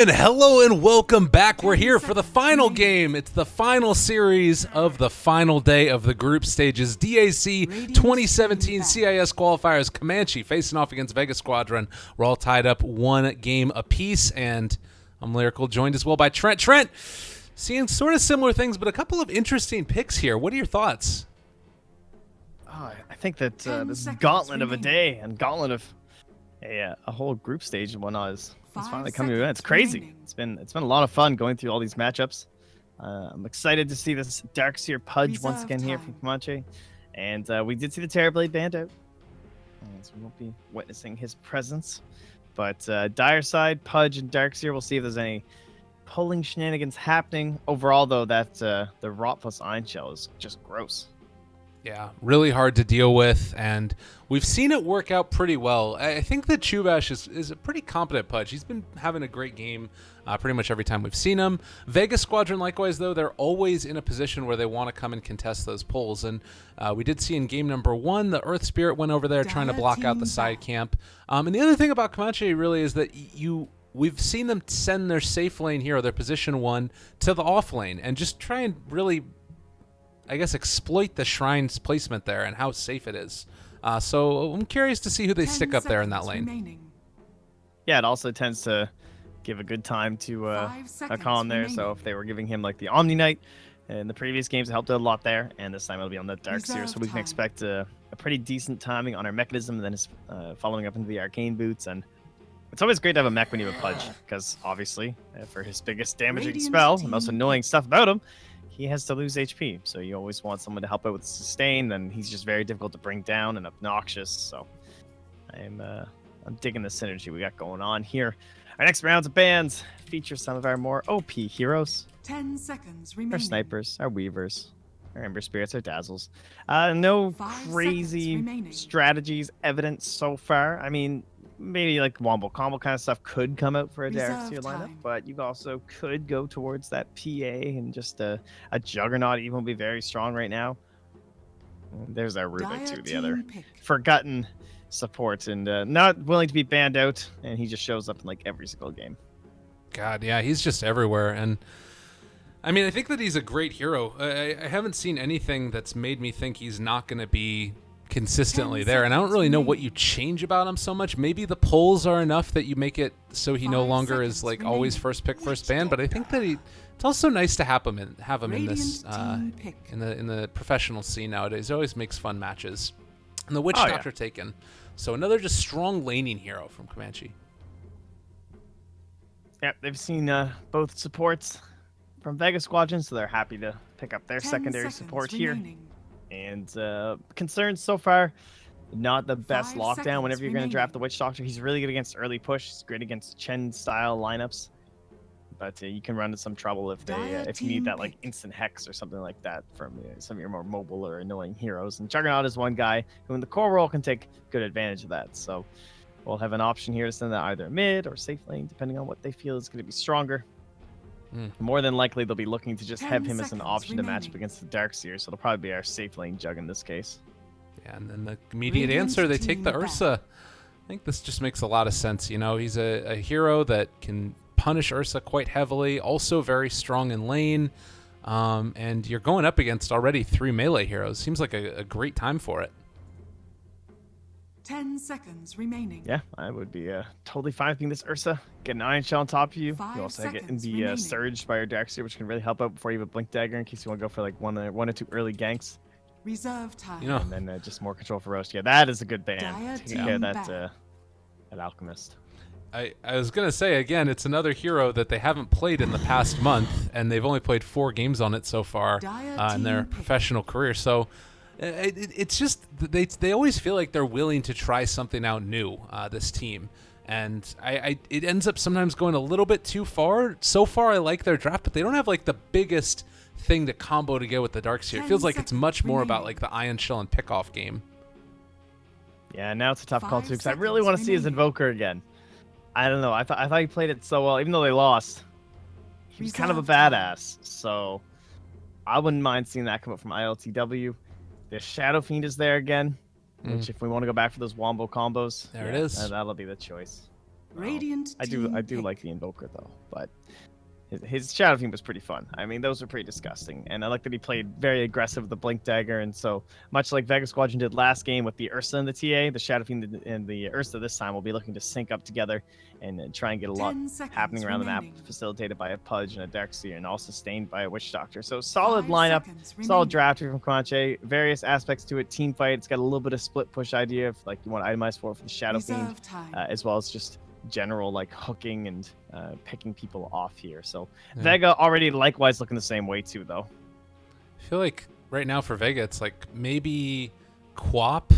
And hello and welcome back. We're here for the final game. It's the final series of the final day of the group stages. DAC 2017 CIS Qualifiers Comanche facing off against Vega Squadron. We're all tied up one game apiece, and I'm Lyrical, joined as well by Trent. Trent, seeing sort of similar things, but a couple of interesting picks here. What are your thoughts? Oh, I think that this gauntlet of a day and gauntlet of a whole group stage and whatnot is finally coming to an end. It's crazy. It's been a lot of fun going through all these matchups. I'm excited to see this Darkseer Pudge once again here from Comanche, and we did see the Terrorblade band out, so we won't be witnessing his presence. But Dire Side, Pudge, and Darkseer, we'll see if there's any pulling shenanigans happening. Overall, though, that the Rot plus Iron Shell is just gross. Yeah, really hard to deal with, and we've seen it work out pretty well. I think that Chuvash is a pretty competent Pudge. He's been having a great game pretty much every time we've seen him. Vega Squadron, likewise, though, they're always in a position where they want to come and contest those pulls, and we did see in game number 1, the Earth Spirit went over there trying to block out the side camp. And the other thing about Comanche really is that we've seen them send their safe lane hero, their position 1, to the off lane, and just try and really, I guess, exploit the shrine's placement there and how safe it is. So I'm curious to see who they stick up there in that lane. Remaining. Yeah, it also tends to give a good time to a column there. So if they were giving him like the Omni Knight in the previous games, it helped out a lot there. And this time it'll be on the Darkseer. So we can expect a pretty decent timing on our mechanism, and then it's following up into the Arcane Boots. And it's always great to have a mech when you have a Pudge, because obviously for his biggest damaging spell, the most annoying stuff about him, he has to lose HP, so you always want someone to help out with sustain, and he's just very difficult to bring down and obnoxious. So I'm digging the synergy we got going on here. Our next rounds of bands feature some of our more OP heroes. 10 seconds remaining. Our snipers, our weavers, our ember spirits, our dazzles. No crazy strategies evident so far. I mean, maybe like wombo combo kind of stuff could come out for a Darkseer lineup, but you also could go towards that PA, and just a Juggernaut even will be very strong right now. There's our Rubik too, the other forgotten support, and not willing to be banned out, and he just shows up in like every single game. God, yeah, he's just everywhere. And I mean, I think that he's a great hero. I haven't seen anything that's made me think he's not going to be consistently there, and I don't really know what you change about him so much. Maybe the pulls are enough that you make it so he no longer is like always first pick, first ban. But I think that it's also nice to have him in this in the professional scene nowadays. It always makes fun matches. And the Witch Doctor taken, so another just strong laning hero from Comanche. Yeah, they've seen both supports from Vega Squadron, so they're happy to pick up their secondary support here. And concerns so far, not the best lockdown whenever you're going to draft the Witch Doctor. He's really good against early push. He's great against Chen-style lineups. But you can run into some trouble if you need that like instant hex or something like that from some of your more mobile or annoying heroes. And Juggernaut is one guy who in the core role can take good advantage of that. So we'll have an option here to send that either mid or safe lane, depending on what they feel is going to be stronger. More than likely, they'll be looking to just have him as an option to match up against the Darkseer, so it'll probably be our safe lane Jug in this case. Yeah, and then the immediate answer, they take the Ursa. I think this just makes a lot of sense. You know, he's a hero that can punish Ursa quite heavily, also very strong in lane, and you're going up against already 3 melee heroes. Seems like a great time for it. 10 seconds remaining. Yeah, I would be totally fine with being this Ursa. Get an Iron Shell on top of you. You also get the Surged by your Darkseer, which can really help out before you have a Blink Dagger in case you want to go for like one or two early ganks. Reserve time. You know, and then just more control for Roast. Yeah, that is a good band. Take care of that Alchemist. I was going to say, again, it's another hero that they haven't played in the past month, and they've only played 4 games on it so far in their professional career. So it's just they always feel like they're willing to try something out new, this team, and it ends up sometimes going a little bit too far. So far I like their draft, but they don't have like the biggest thing to combo to get with the Darkseer. It feels like it's much more about like the Iron Shell and pickoff game. Yeah, now it's a tough call too, because I really want to see his Invoker again. I don't know, I thought he played it so well, even though they lost. He was kind of a badass, so I wouldn't mind seeing that come up from ILTW. The Shadow Fiend is there again, which if we want to go back for those wombo combos, it is. That'll be the choice. Radiant I do team like pick. the Invoker though, but his Shadow Fiend was pretty fun. I mean, those are pretty disgusting, and I like that he played very aggressive with the Blink Dagger, and so much like Vega Squadron did last game with the Ursa and the TA, the Shadow Fiend and the Ursa this time will be looking to sync up together and try and get a lot 10 seconds happening around the remaining. map, facilitated by a Pudge and a Darkseer, and all sustained by a Witch Doctor. So solid 5 lineup, seconds solid remaining. draft here from Comanche. Various aspects to it. Team fight. It's got a little bit of split push idea if like you want to itemize for the Shadow Fiend, Reserve time. as well as just general like hooking and picking people off here. So Yeah. Vega already likewise looking the same way too, though. I feel like right now for Vega, it's like maybe Quap.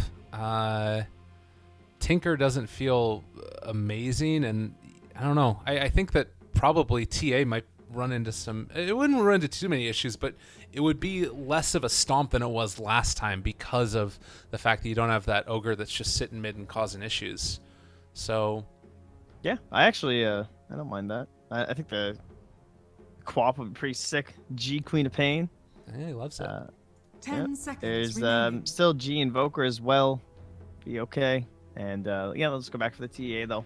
Tinker doesn't feel amazing, and I don't know. I think that probably TA might run into some. It wouldn't run into too many issues, but it would be less of a stomp than it was last time because of the fact that you don't have that ogre that's just sitting mid and causing issues. So Yeah, I actually I don't mind that. I think the Quap would be pretty sick. G Queen of Pain. yeah, he loves it. 10 seconds There's remaining. still G Invoker as well. Be okay. And yeah, let's go back for the TA though.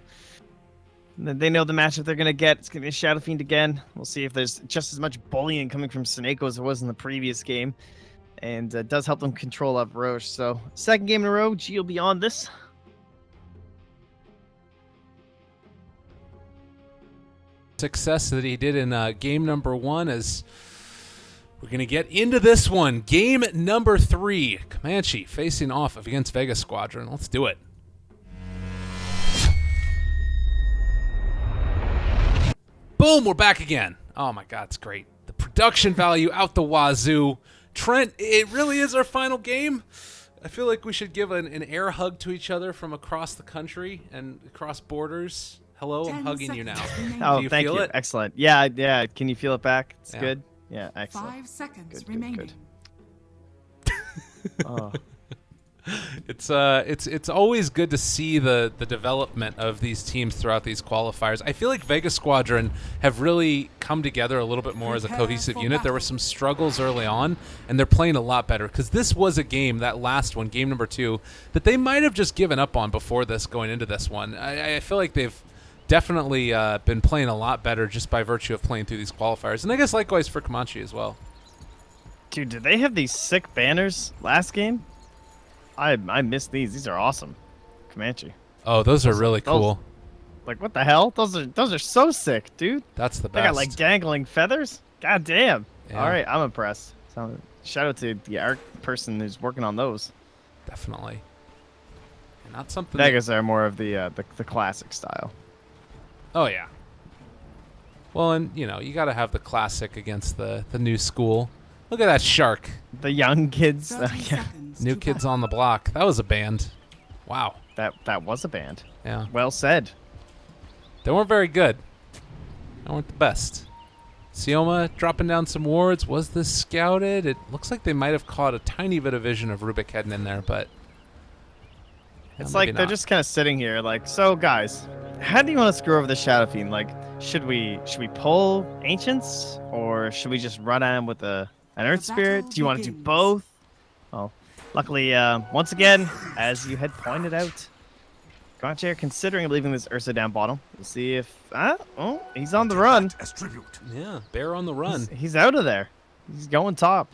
They know the matchup they're gonna get. It's gonna be a Shadow Fiend again. We'll see if there's just as much bullying coming from Seneko as there was in the previous game, and does help them control up Roche. So second game in a row, G will be on this. Success that he did in game number 1 as we're going to get into this one. Game number 3. Comanche facing off against Vega Squadron. Let's do it. Boom, we're back again. Oh my God, it's great. The production value out the wazoo. Trent, it really is our final game. I feel like we should give an air hug to each other from across the country and across borders. Hello, I'm 10 hugging you now. seconds remaining. Oh, Do you thank feel you. it? Excellent. Yeah. Can you feel it back? It's Yeah. good. Yeah, excellent. 5 seconds Good, remaining. Oh. It's always good to see the development of these teams throughout these qualifiers. I feel like Vega Squadron have really come together a little bit more as a Prepare cohesive for unit. There were battle. some struggles early on, and they're playing a lot better because this was a game, that last one, game number 2, that they might have just given up on before this, going into this one. I feel like they've definitely been playing a lot better just by virtue of playing through these qualifiers, and I guess likewise for Comanche as well. Dude, did they have these sick banners last game? I missed these. These are awesome. Comanche. Oh, those are really those- cool. Like what the hell? Those are so sick, dude. That's the They best. got like dangling feathers. God damn. Yeah. All right, I'm impressed. So, shout out to the art person who's working on those. Definitely. And not something that- Vegas are more of the classic style. Oh yeah. Well, and you got to have the classic against the new school. Look at that shark. The young kids. 30 Yeah, seconds New to Kids battle. on the Block. That was a band. Wow. that was a band. Yeah. Well said. They weren't very good. They weren't the best. Sioma dropping down some wards. Was this scouted? It looks like they might have caught a tiny bit of vision of Rubik heading in there, but It's maybe like they're not. just kind of sitting here, like, so guys, how do you want to screw over the Shadow Fiend? Like, should we pull Ancients, or should we just run at him with an Earth The Spirit? battle Do you want to do begins. both? Well, luckily, once again, as you had pointed out, Comanche are considering leaving this Ursa down bottom. We'll see if oh, he's on the run. Yeah, bear on the run. He's out of there. He's going top.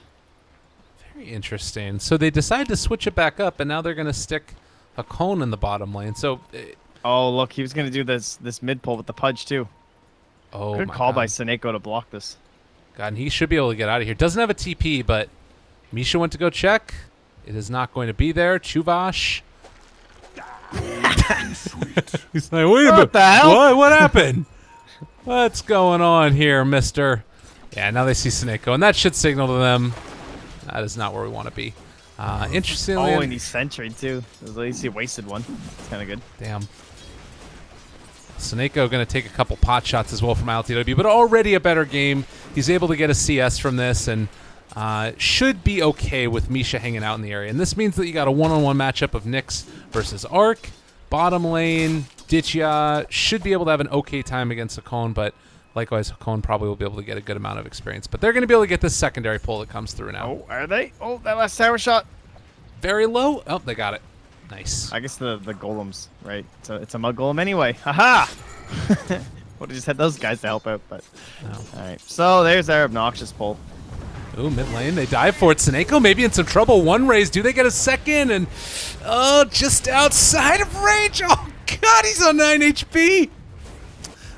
Very interesting. So they decide to switch it back up, and now they're going to stick a cone in the bottom lane. So, Oh, look, he was gonna do this mid pull with the Pudge too. oh Good my call God. by Seneko to block this. God, and he should be able to get out of here. Doesn't have a TP, but Misha went to go check. It is not going to be there. Chuvash. He's like, wait a What minute. the hell? What happened? What's going on here, mister? Yeah, now they see Seneko, and that should signal to them that is not where we want to be. Interestingly, Oh, and he's sentryed too. At least he wasted one. It's kind of good. damn. Seneko going to take a couple pot shots as well from LTW, but already a better game. He's able to get a CS from this, and should be okay with Misha hanging out in the area. And this means that you got a one-on-one matchup of Nyx versus Arc. Bottom lane, Ditya should be able to have an okay time against Hakon, but likewise, Hakon probably will be able to get a good amount of experience. But they're going to be able to get this secondary pull that comes through now. Oh, are they? Oh, that last tower shot. Very low. Oh, they got it. Nice. I guess the golems, right? So it's a mud golem anyway. Haha! Would have just had those guys to help out, but... No. Alright, so there's our obnoxious pull. Ooh, mid lane, they dive for it. Seneko maybe in some trouble. One raise, do they get a second? And, oh, just outside of range. Oh, God, he's on 9 HP.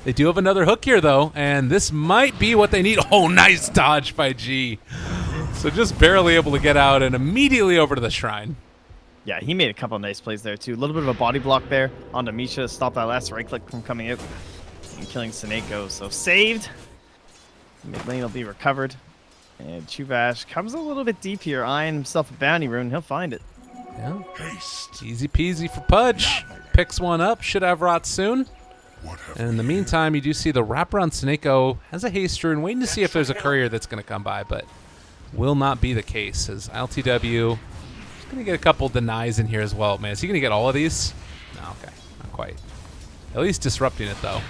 They do have another hook here, though, and this might be what they need. Oh, nice dodge by G. So just barely able to get out and immediately over to the shrine. Yeah, he made a couple of nice plays there, too. A little bit of a body block there onto Misha to stop that last right click from coming out and killing Seneko. So saved. Mid lane will be recovered. And Chuvash comes a little bit deep here, eyeing himself a bounty rune. He'll find it. Yeah. Easy peasy for Pudge. Picks one up. Should have rot soon. And in the meantime, you do see the wraparound Seneko has a haste rune, waiting to see if there's a courier that's going to come by, but will not be the case, as LTW is going to get a couple denies in here as well. Man, is he going to get all of these? No, okay. Not quite. At least disrupting it, though.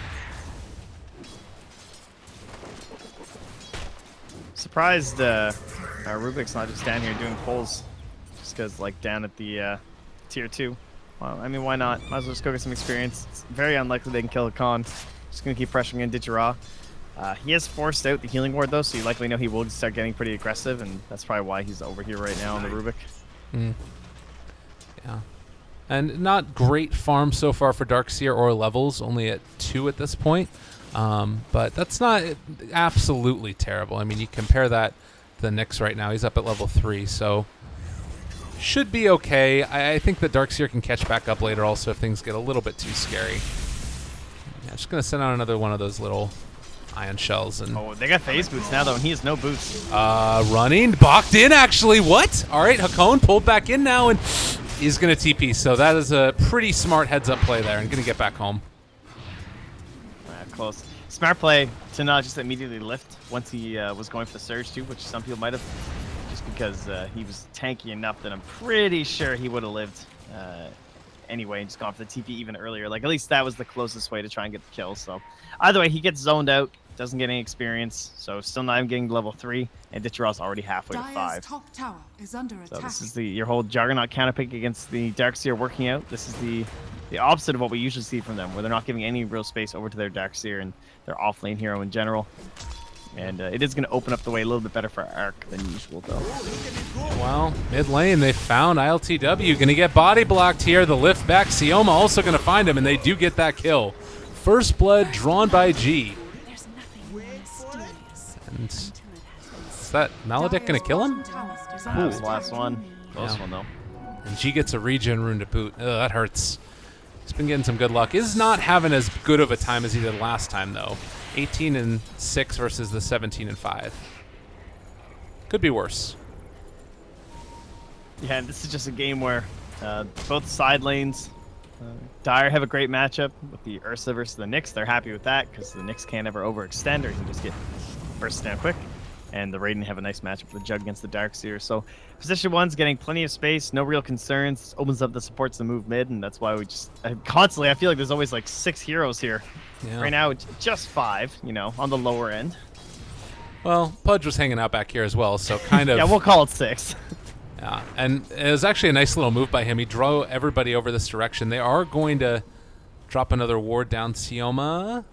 Surprised Rubik's not just down here doing pulls, just because, like, down at the tier 2. Well, I mean, why not? Might as well just go get some experience. It's very unlikely they can kill a con. Just going to keep pressuring in Ditchera. He has forced out the healing ward, though, so you likely know he will start getting pretty aggressive, and that's probably why he's over here right now on the Rubik. Yeah. And not great farm so far for Darkseer or levels, only at 2 at this point. But that's not absolutely terrible. I mean, you compare that to the Nyx right now. He's up at level 3, so should be okay. I think that Darkseer can catch back up later also if things get a little bit too scary. Yeah, just going to send out another one of those little ion shells. And oh, they got phase boots now, though, and he has no boots. Running. Balked in, actually. What? All right, Hakone pulled back in now, and he's going to TP. So that is a pretty smart heads-up play there and going to get back home. Close. Smart play to not just immediately lift once he was going for the surge too, which some people might have, just because he was tanky enough that I'm pretty sure he would have lived anyway and just gone for the TP even earlier. Like, at least that was the closest way to try and get the kill. So either way, he gets zoned out, doesn't get any experience, so still not even getting to level 3, and Ditchera's already halfway to 5. Top tower is under So attack. this is your whole Juggernaut counterpick against the Darkseer working out. This is the opposite of what we usually see from them, where they're not giving any real space over to their Darkseer and their off-lane hero in general. And it is going to open up the way a little bit better for Arc than usual, though. Well, mid lane, they found ILTW. Going to get body blocked here. The lift back. Sioma also going to find him, and they do get that kill. First blood drawn by G. There's nothing more mysterious And until it has is that Maledicte going to kill him? That was the last one. Close one, though. And G gets a regen rune to boot. Ugh, that hurts. He's been getting some good luck. Is not having as good of a time as he did last time, though. 18-6 versus the 17-5. Could be worse. Yeah, this is just a game where both side lanes, Dire have a great matchup with the Ursa versus the Nyx. They're happy with that because the Nyx can't ever overextend or he can just get burst down quick. And the Raiden have a nice matchup with the Jug against the Darkseer. So position 1's getting plenty of space, no real concerns. Opens up the supports to move mid, and that's why we just constantly. I feel like there's always like 6 heroes here. Yeah. Right now, it's just 5. You know, on the lower end. Well, Pudge was hanging out back here as well, so kind of. Yeah, we'll call it 6. Yeah, and it was actually a nice little move by him. He drew everybody over this direction. They are going to drop another ward down Sioma.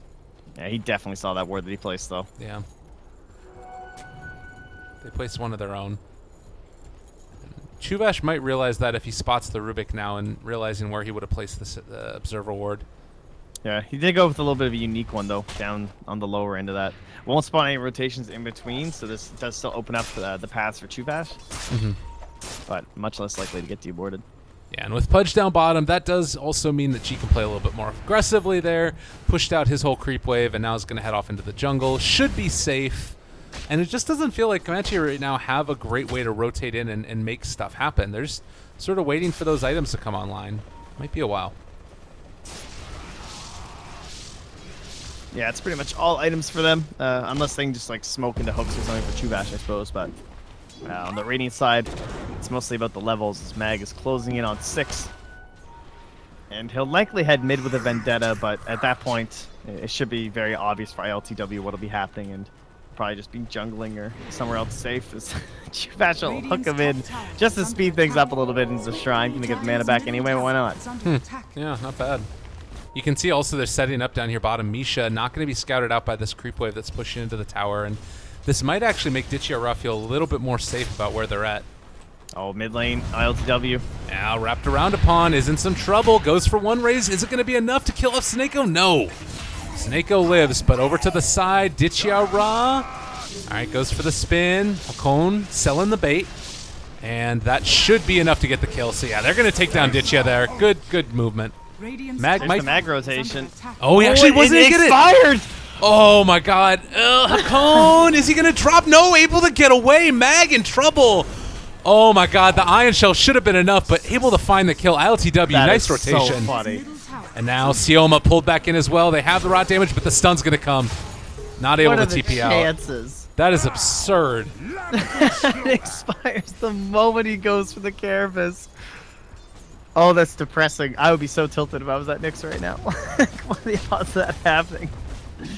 Yeah, he definitely saw that ward that he placed, though. Yeah. They placed one of their own. Chuvash might realize that if he spots the Rubik now and realizing where he would have placed the Observer ward. Yeah, he did go with a little bit of a unique one, though, down on the lower end of that. Won't spawn any rotations in between, so this does still open up the paths for Chuvash. But much less likely to get deboarded. Yeah, and with Pudge down bottom, that does also mean that G can play a little bit more aggressively there. Pushed out his whole creep wave, and now is going to head off into the jungle. Should be safe. And it just doesn't feel like Comanche right now have a great way to rotate in and make stuff happen. They're just sort of waiting for those items to come online. Might be a while. Yeah, it's pretty much all items for them, unless they can just like smoke into hooks or something for Chuvash, I suppose. But on the Radiant side, it's mostly about the levels, as Mag is closing in on 6. And he'll likely head mid with a Vendetta, but at that point, it should be very obvious for ILTW what'll be happening. And probably just be jungling or somewhere else safe. Is Chuvash will hook him in just to speed things up a little bit into the shrine. Gonna get the mana back anyway, why not? Yeah, not bad. You can see also they're setting up down here bottom. Misha not going to be scouted out by this creep wave that's pushing into the tower, and this might actually make Ditya feel a little bit more safe about where they're at. Oh, mid lane, ILTW. Now wrapped around upon, is in some trouble, goes for one raise. Is it going to be enough to kill off Snako? No. Snako lives, but over to the side, Ditya. All right, goes for the spin. Hakon selling the bait, and that should be enough to get the kill. So yeah, they're going to take down Ditya there. Good movement. Mag There's the mag rotation. Oh, he actually wasn't it going to expired! Oh my god. Hakon, is he going to drop? No, able to get away. Mag in trouble. Oh my god, the Iron Shell should have been enough, but able to find the kill. ILTW, That nice is rotation. So funny. And now Sioma pulled back in as well. They have the rot damage, but the stun's going to come. Not able What to are the TP out. chances? That is absurd. It expires the moment he goes for the carapace. Oh, that's depressing. I would be so tilted if I was at Nyx right now. What are the odds of that happening?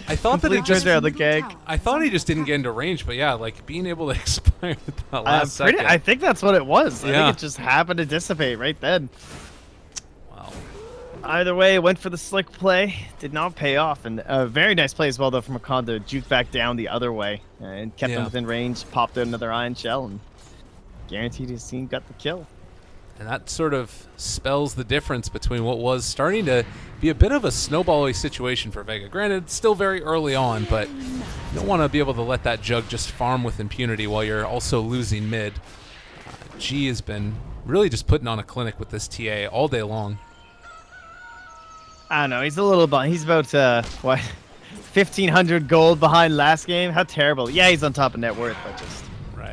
I thought that it Complete just turn around the gag. I thought he just didn't get into range, but yeah, like being able to expire at the last second. I think that's what it was. I Yeah. think it just happened to dissipate right then. Wow. Either way, went for the slick play. Did not pay off. And a very nice play as well, though, from Akon to juke back down the other way. And kept him within range, popped out another Iron Shell, and guaranteed his team got the kill. And that sort of spells the difference between what was starting to be a bit of a snowbally situation for Vega. Granted, still very early on, but you don't want to be able to let that jug just farm with impunity while you're also losing mid. G has been really just putting on a clinic with this TA all day long. I don't know. He's a little he's about, what, 1,500 gold behind last game? How terrible. Yeah, he's on top of net worth, but just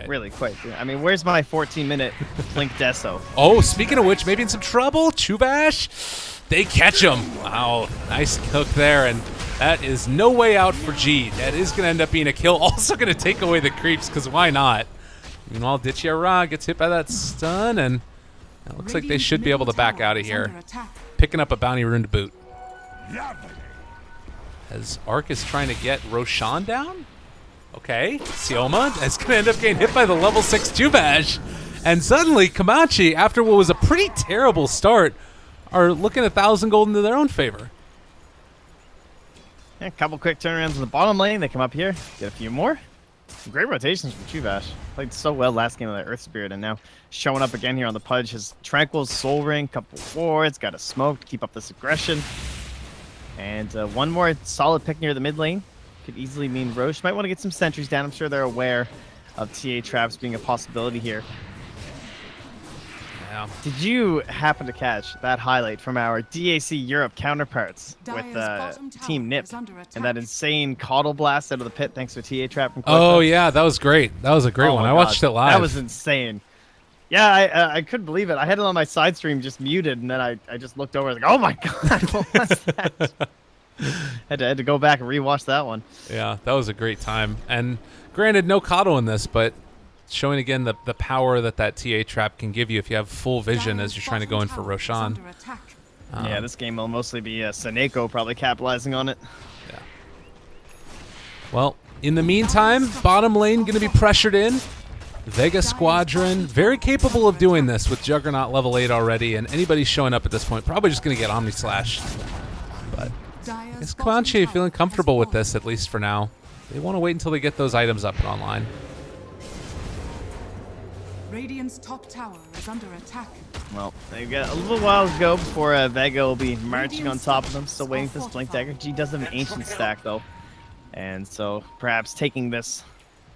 really quick. I mean, where's my 14-minute Blink Deso? Oh, speaking of which, maybe in some trouble. Chuvash, they catch him. Wow, nice hook there, and that is no way out for G. That is going to end up being a kill. Also going to take away the creeps, because why not? Meanwhile, Ditya gets hit by that stun, and it looks like they should be able to back out of here. Picking up a bounty rune to boot. As Ark is trying to get Roshan down? Okay, Sioma is going to end up getting hit by the level 6 Chuvash. And suddenly, Comanche, after what was a pretty terrible start, are looking 1,000 gold into their own favor. Yeah, a couple quick turnarounds in the bottom lane. They come up here, get a few more. Some great rotations from Chuvash. Played so well last game with that Earth Spirit, and now showing up again here on the Pudge. His Tranquil, Soul Ring, couple wards, got a smoke to keep up this aggression. And one more solid pick near the mid lane. Could easily mean Roche might want to get some sentries down. I'm sure they're aware of TA traps being a possibility here. Yeah. Did you happen to catch that highlight from our DAC Europe counterparts with Team Nip and that insane Caudal Blast out of the pit thanks to TA trap from Oh, yeah, that was great. That was a great one. I watched it live. That was insane. Yeah, I couldn't believe it. I had it on my side stream just muted, and then I just looked over and was like, oh my god, what was that? had to go back and rewatch that one. Yeah, that was a great time. And granted, no Kato in this, but showing again the power that TA trap can give you if you have full vision as you're trying to go in for Roshan. Yeah, this game will mostly be Seneko probably capitalizing on it. Yeah. Well, in the meantime, bottom lane going to be pressured in. Vega Squadron, very capable of doing this with Juggernaut level 8 already, and anybody showing up at this point probably just going to get Omni Slash. But I guess Comanche feeling comfortable with this, at least for now. They want to wait until they get those items up and online. Radiant's top tower is under attack. Well, they've got a little while to go before Vega will be marching on top of them. Still waiting for this Blink Dagger. G does have an ancient stack, though. And so perhaps taking this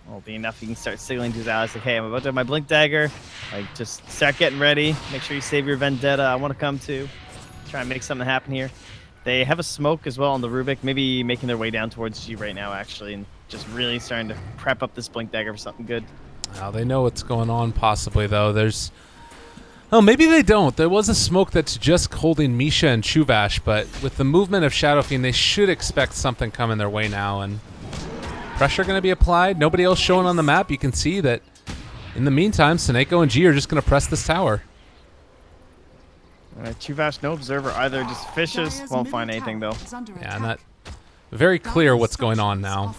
will be enough. You can start signaling to his allies like, hey, I'm about to have my Blink Dagger. Like, just start getting ready. Make sure you save your Vendetta. I want to come too. Try and make something happen here. They have a smoke as well on the Rubik. Maybe making their way down towards G right now, actually. And just really starting to prep up this Blink Dagger for something good. Well, they know what's going on possibly, though. There's... Oh, maybe they don't. There was a smoke that's just holding Misha and Chuvash, but with the movement of Shadow Fiend, they should expect something coming their way now. And pressure going to be applied. Nobody else showing on the map. You can see that in the meantime, Seneko and G are just going to press this tower. Chuvash, no observer either. Just fishes. Won't find anything, though. Yeah, and that very clear what's going on now.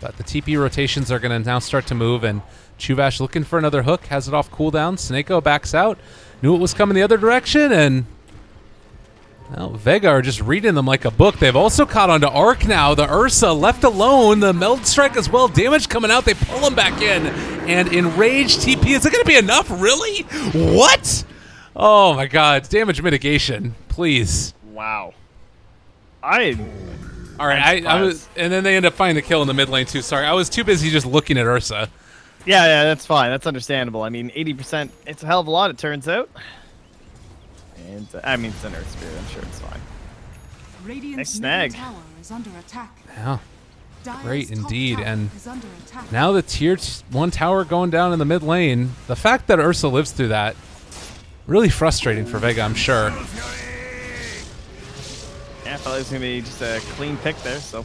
But the TP rotations are going to now start to move, and Chuvash looking for another hook, has it off cooldown. Snako backs out, knew it was coming the other direction, and well, Vega are just reading them like a book. They've also caught onto Arc now. The Ursa left alone. The Meld Strike as well. Damage coming out. They pull him back in. And Enraged TP. Is it going to be enough? Really? What? Oh, my God. Damage mitigation. Please. Wow. All right. I was, and then they end up finding the kill in the mid lane, too. Sorry. I was too busy just looking at Ursa. Yeah, that's fine. That's understandable. I mean, 80%, it's a hell of a lot, it turns out. And I mean, it's an Earth Spirit. I'm sure it's fine. Radiant's Nice snag. middle tower is under attack. Yeah. Dire's Great top indeed. tower And is under attack. now the tier 1 tower going down in the mid lane. The fact that Ursa lives through that, really frustrating for Vega, I'm sure. Yeah, I thought it was going to be just a clean pick there, so.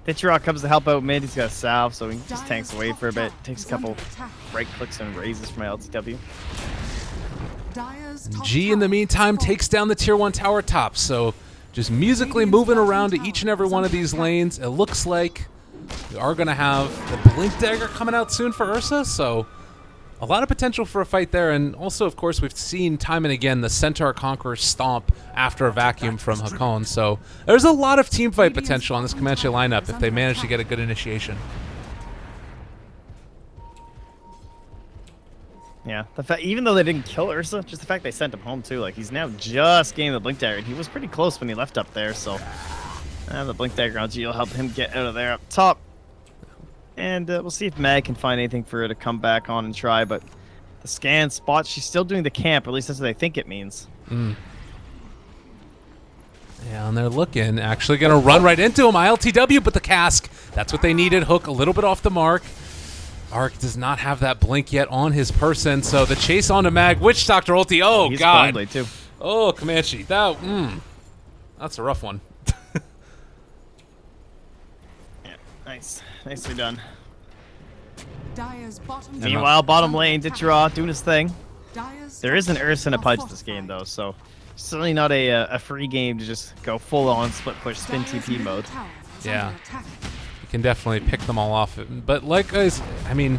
Ditchrock comes to help out mid. He's got a salve, so he just tanks away for a bit. Takes a couple right clicks and raises from my LTW. Dire's top G in the tower meantime is takes down the tier 1 tower top, so just musically moving around to each and every one of these lanes. It looks like we are going to have the Blink Dagger coming out soon for Ursa, so a lot of potential for a fight there. And also, of course, we've seen time and again the Centaur Conqueror stomp after a vacuum from Hakon, so there's a lot of team fight potential on this Comanche lineup if they manage to get a good initiation. Yeah, the fact, even though they didn't kill Ursa, just the fact they sent him home too. Like, he's now just getting the Blink Dagger, and he was pretty close when he left up there, so the Blink Dagger on G will help him get out of there up top. And we'll see if Mag can find anything for her to come back on and try, but the scan spot, she's still doing the camp, or at least that's what I think it means. Yeah, and they're looking, actually going to run right into him. ILTW, but the cask, that's what they needed. Hook a little bit off the mark. Arc does not have that blink yet on his person, so the chase onto Mag. Witch Doctor ulti. Oh, He's God. friendly, too. Oh, Comanche. That's a rough one. Yeah, nice. Nicely done. Dire's bottom Meanwhile, bottom tower lane, is under Ditchraw attack. doing his thing. Dire's There is an top Ursa and a tower Pudge this game, fortified. though, so certainly not a free game to just go full-on split push spin Dire's TP middle mode. tower is Yeah. under attack. You can definitely pick them all off. But like guys, I mean,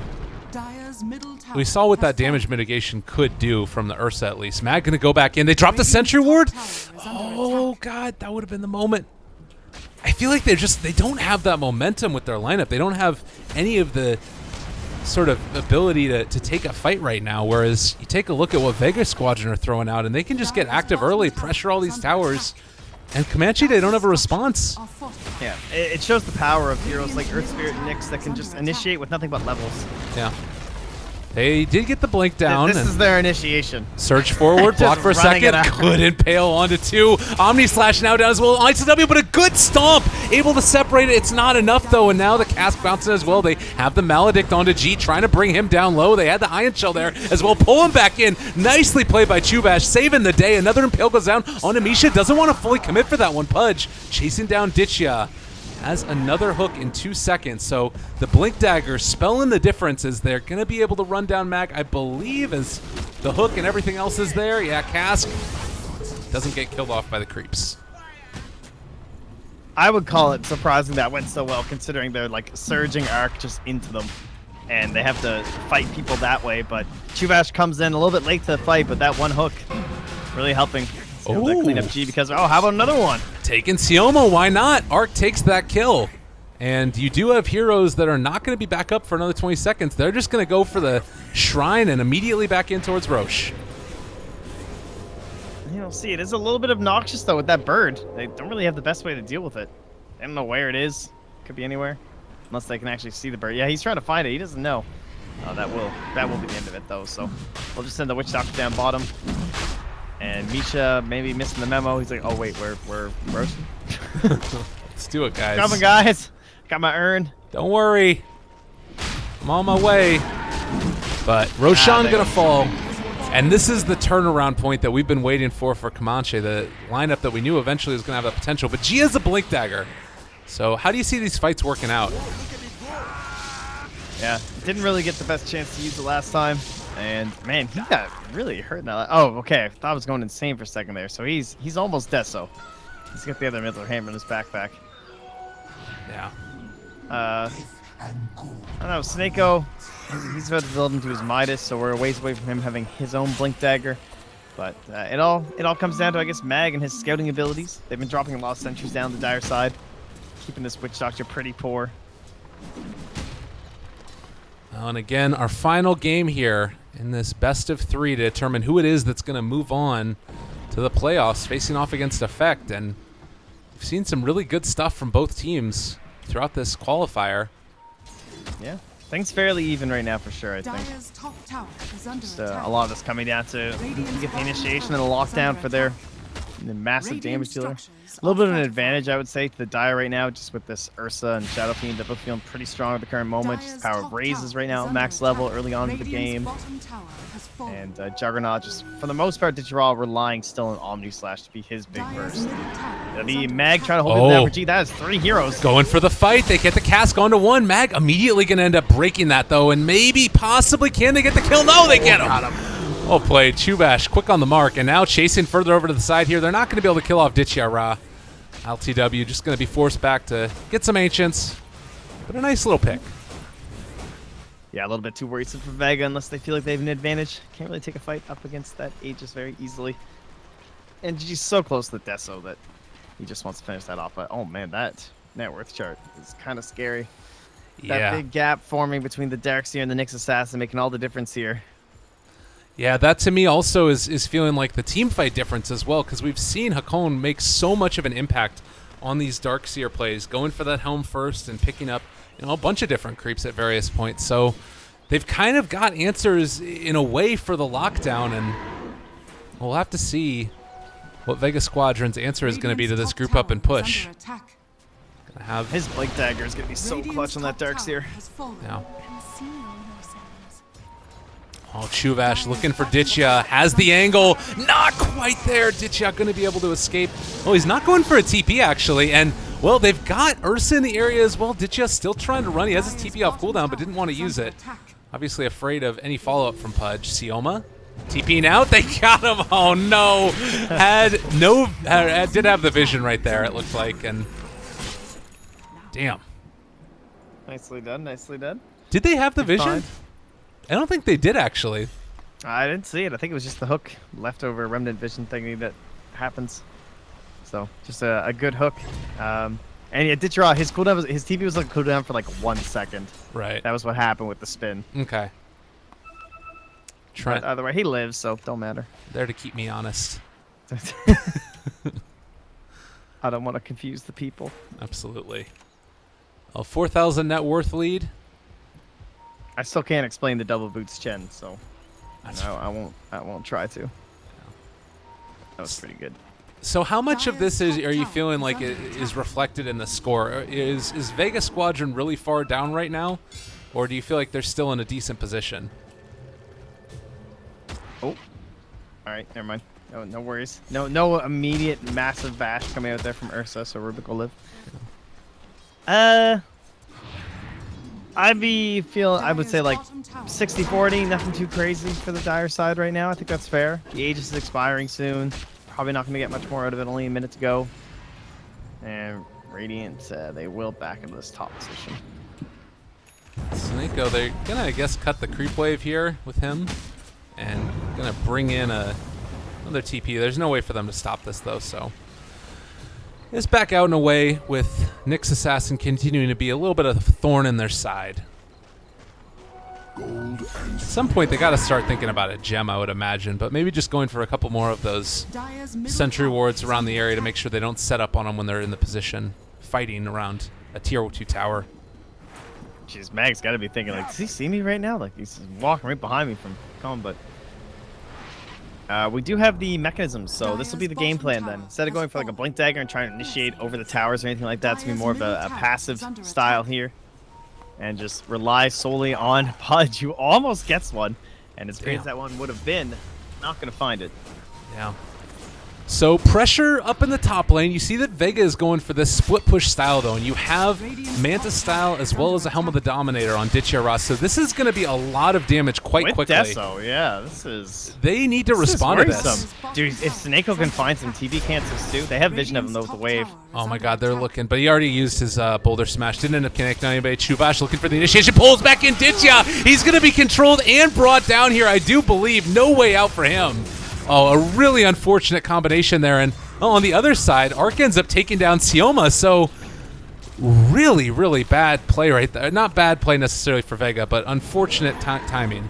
Dire's middle tower we saw what has that damage fallen. mitigation could do from the Ursa at least. Mag going to go back in. They dropped the Radiant's Sentry top Ward. tower is under Oh, attack. God, that would have been the moment. I feel like they don't have that momentum with their lineup. They don't have any of the sort of ability to take a fight right now, whereas you take a look at what Vega Squadron are throwing out, and they can just get active early, pressure all these towers, and Comanche, they don't have a response. Are fortified. Yeah, it shows the power of heroes like Earth Spirit and Nyx that can just initiate with nothing but levels. Yeah. They did get the blink down. This and is their initiation. surge forward, block for a running it second, out. could impale onto 2. Omni Slash now down as well. ICW, but a good stomp, able to separate it. It's not enough though, and now the cask bouncing as well. They have the Maledict onto G, trying to bring him down low. They had the Iron Shell there as well, pull him back in. Nicely played by Chuvash, saving the day. Another impale goes down on Amisha. Doesn't want to fully commit for that one. Pudge chasing down Ditchia. Has another hook in 2 seconds, so the Blink Dagger spelling the difference is they're going to be able to run down Mag, I believe, as the hook and everything else is there. Yeah, Cask doesn't get killed off by the creeps. I would call it surprising that went so well, considering they're like surging arc just into them, and they have to fight people that way. But Chuvash comes in a little bit late to the fight, but that one hook really helping. So to clean up G because how about another one? Taking Siomo, why not? Arc takes that kill. And you do have heroes that are not going to be back up for another 20 seconds. They're just going to go for the Shrine and immediately back in towards Roche. You know, see, it is a little bit obnoxious though with that bird. They don't really have the best way to deal with it. They don't know where it is. Could be anywhere, unless they can actually see the bird. Yeah, he's trying to find it. He doesn't know. Oh, that will be the end of it though. So we'll just send the Witch Doctor down bottom. And Misha maybe missing the memo. He's like, oh wait, we're Roshan. Let's do it, guys. Coming, guys. Got my urn. Don't worry. I'm on my way. But Roshan there gonna we go. fall. And this is the turnaround point that we've been waiting for Comanche, the lineup that we knew eventually was going to have that potential. But G has a Blink Dagger. So how do you see these fights working out? Yeah, didn't really get the best chance to use it last time. And man, he got really hurt in that. Oh, okay. I thought I was going insane for a second there. So he's almost deso. He's got the other middler hammer in his backpack. Yeah. I don't know, Snako, he's about to build into his Midas, so we're a ways away from him having his own Blink Dagger. But it all comes down to, I guess, Mag and his scouting abilities. They've been dropping a lot of sentries down the dire side, keeping this Witch Doctor pretty poor. Well, and again, our final game here in this best of 3 to determine who it is that's going to move on to the playoffs, facing off against Effect. And we've seen some really good stuff from both teams throughout this qualifier. Yeah, things fairly even right now for sure, I think. Dire's top tower is under Just attack. a lot of this coming down to Radiant's get the bottom initiation tower and the is lockdown under for their attack. massive Radiant damage dealer. structures A little bit of an are advantage, I would say, to the Dire right now, just with this Ursa and Shadow Fiend. They're both feeling pretty strong at the current moment. Just Dire's power of top raises tower right now is at max under level attack. early on in the Radiant's game. bottom tower has fallen. And Juggernaut just, for the most part, Digiraw relying still on Omni Slash to be his big Dire's burst. middle tower is The under Mag attack. trying to hold it down Oh. for G. That is 3 heroes. Going for the fight. They get the cast going to 1. Mag immediately going to end up breaking that, though, and maybe, possibly, can they get the kill? No, they get him. Well played. Chubash quick on the mark, and now chasing further over to the side here. They're not going to be able to kill off Ditya. LTW just going to be forced back to get some Ancients, but a nice little pick. Yeah, a little bit too worrisome for Vega unless they feel like they have an advantage. Can't really take a fight up against that Aegis very easily. And Gigi's so close to the Deso that he just wants to finish that off. But oh man, that net worth chart is kind of scary. That Yeah. big gap forming between the Darkseer and the Nyx Assassin making all the difference here. Yeah, that to me also is feeling like the team fight difference as well, because we've seen Hakon make so much of an impact on these Darkseer plays, going for that helm first and picking up a bunch of different creeps at various points. So they've kind of got answers in a way for the lockdown, and we'll have to see what Vega Squadron's answer is going to be to this Radiant's group top up and tower is push. under attack. Gonna have His Blink Dagger is going to be so Radiant's clutch on that top tower Darkseer. has fallen. yeah. I'm seeing no signs. Oh, Chuvash looking for Ditya, has the angle, not quite there. Ditya going to be able to escape. Oh, he's not going for a TP actually, and well, they've got Ursa in the area as well. Ditya still trying to run. He has his TP off cooldown, but didn't want to use it. Obviously afraid of any follow-up from Pudge. Sioma TPing out. They got him. Oh no, did have the vision right there. It looked like, and damn. Nicely done, nicely done. Did they have the Good vision? find. I don't think they did actually. I didn't see it. I think it was just the hook leftover remnant vision thingy that happens. So just a good hook. And yeah, Ditchraw, his cooldown was, his TP was like cooldown for like 1 second. Right. That was what happened with the spin. Okay. But Trent either way, he lives, so don't matter. there to keep me honest. I don't want to confuse the people. Absolutely. A 4,000 net worth lead. I still can't explain the double boots Chen, so That's I won't try to. That was pretty good. So how much of this is are you feeling Is like under it attack. is reflected in the score? Is Vega Squadron really far down right now, or do you feel like they're still in a decent position? Oh, all right, never mind. No worries. No immediate massive bash coming out there from Ursa, so Rubik will live. I would say like 60-40, nothing too crazy for the Dire side right now. I think that's fair. The Aegis is expiring soon. Probably not going to get much more out of it, only a minute to go. And Radiant, they will back into this top position. Snako, they're gonna, I guess, cut the creep wave here with him, and gonna bring in another TP. There's no way for them to stop this though, so it's back out and away with Nyx Assassin continuing to be a little bit of a thorn in their side. At some point, they got to start thinking about a gem, I would imagine, but maybe just going for a couple more of those sentry wards around the area to make sure they don't set up on them when they're in the position fighting around a tier 2 tower. Jeez, Mag's got to be thinking, like, does he see me right now? Like, he's walking right behind me from coming, but... we do have the mechanisms, so this will be the game plan then. Instead of going for like a Blink Dagger and trying to initiate over the towers or anything like that, it's going to be more of a passive style here. And just rely solely on Pudge, who almost gets one. And as great as that one would have been, not going to find it. Yeah. So pressure up in the top lane. You see that Vega is going for this split push style though, and you have Manta style as well as a Helm of the Dominator on Ditya. So this is going to be a lot of damage quite With quickly. Deso, yeah, this is... They need to respond to this. Worrisome. Dude, if Snako can find some TB cancels too, they have vision of him though with the wave. Oh my god, they're looking, but he already used his Boulder Smash. Didn't end up connecting on anybody. Chuvash looking for the initiation, pulls back in Ditya. He's going to be controlled and brought down here, I do believe. No way out for him. Oh, a really unfortunate combination there. And on the other side, Arc ends up taking down Sioma. So really, really bad play right there. Not bad play necessarily for Vega, but unfortunate timing.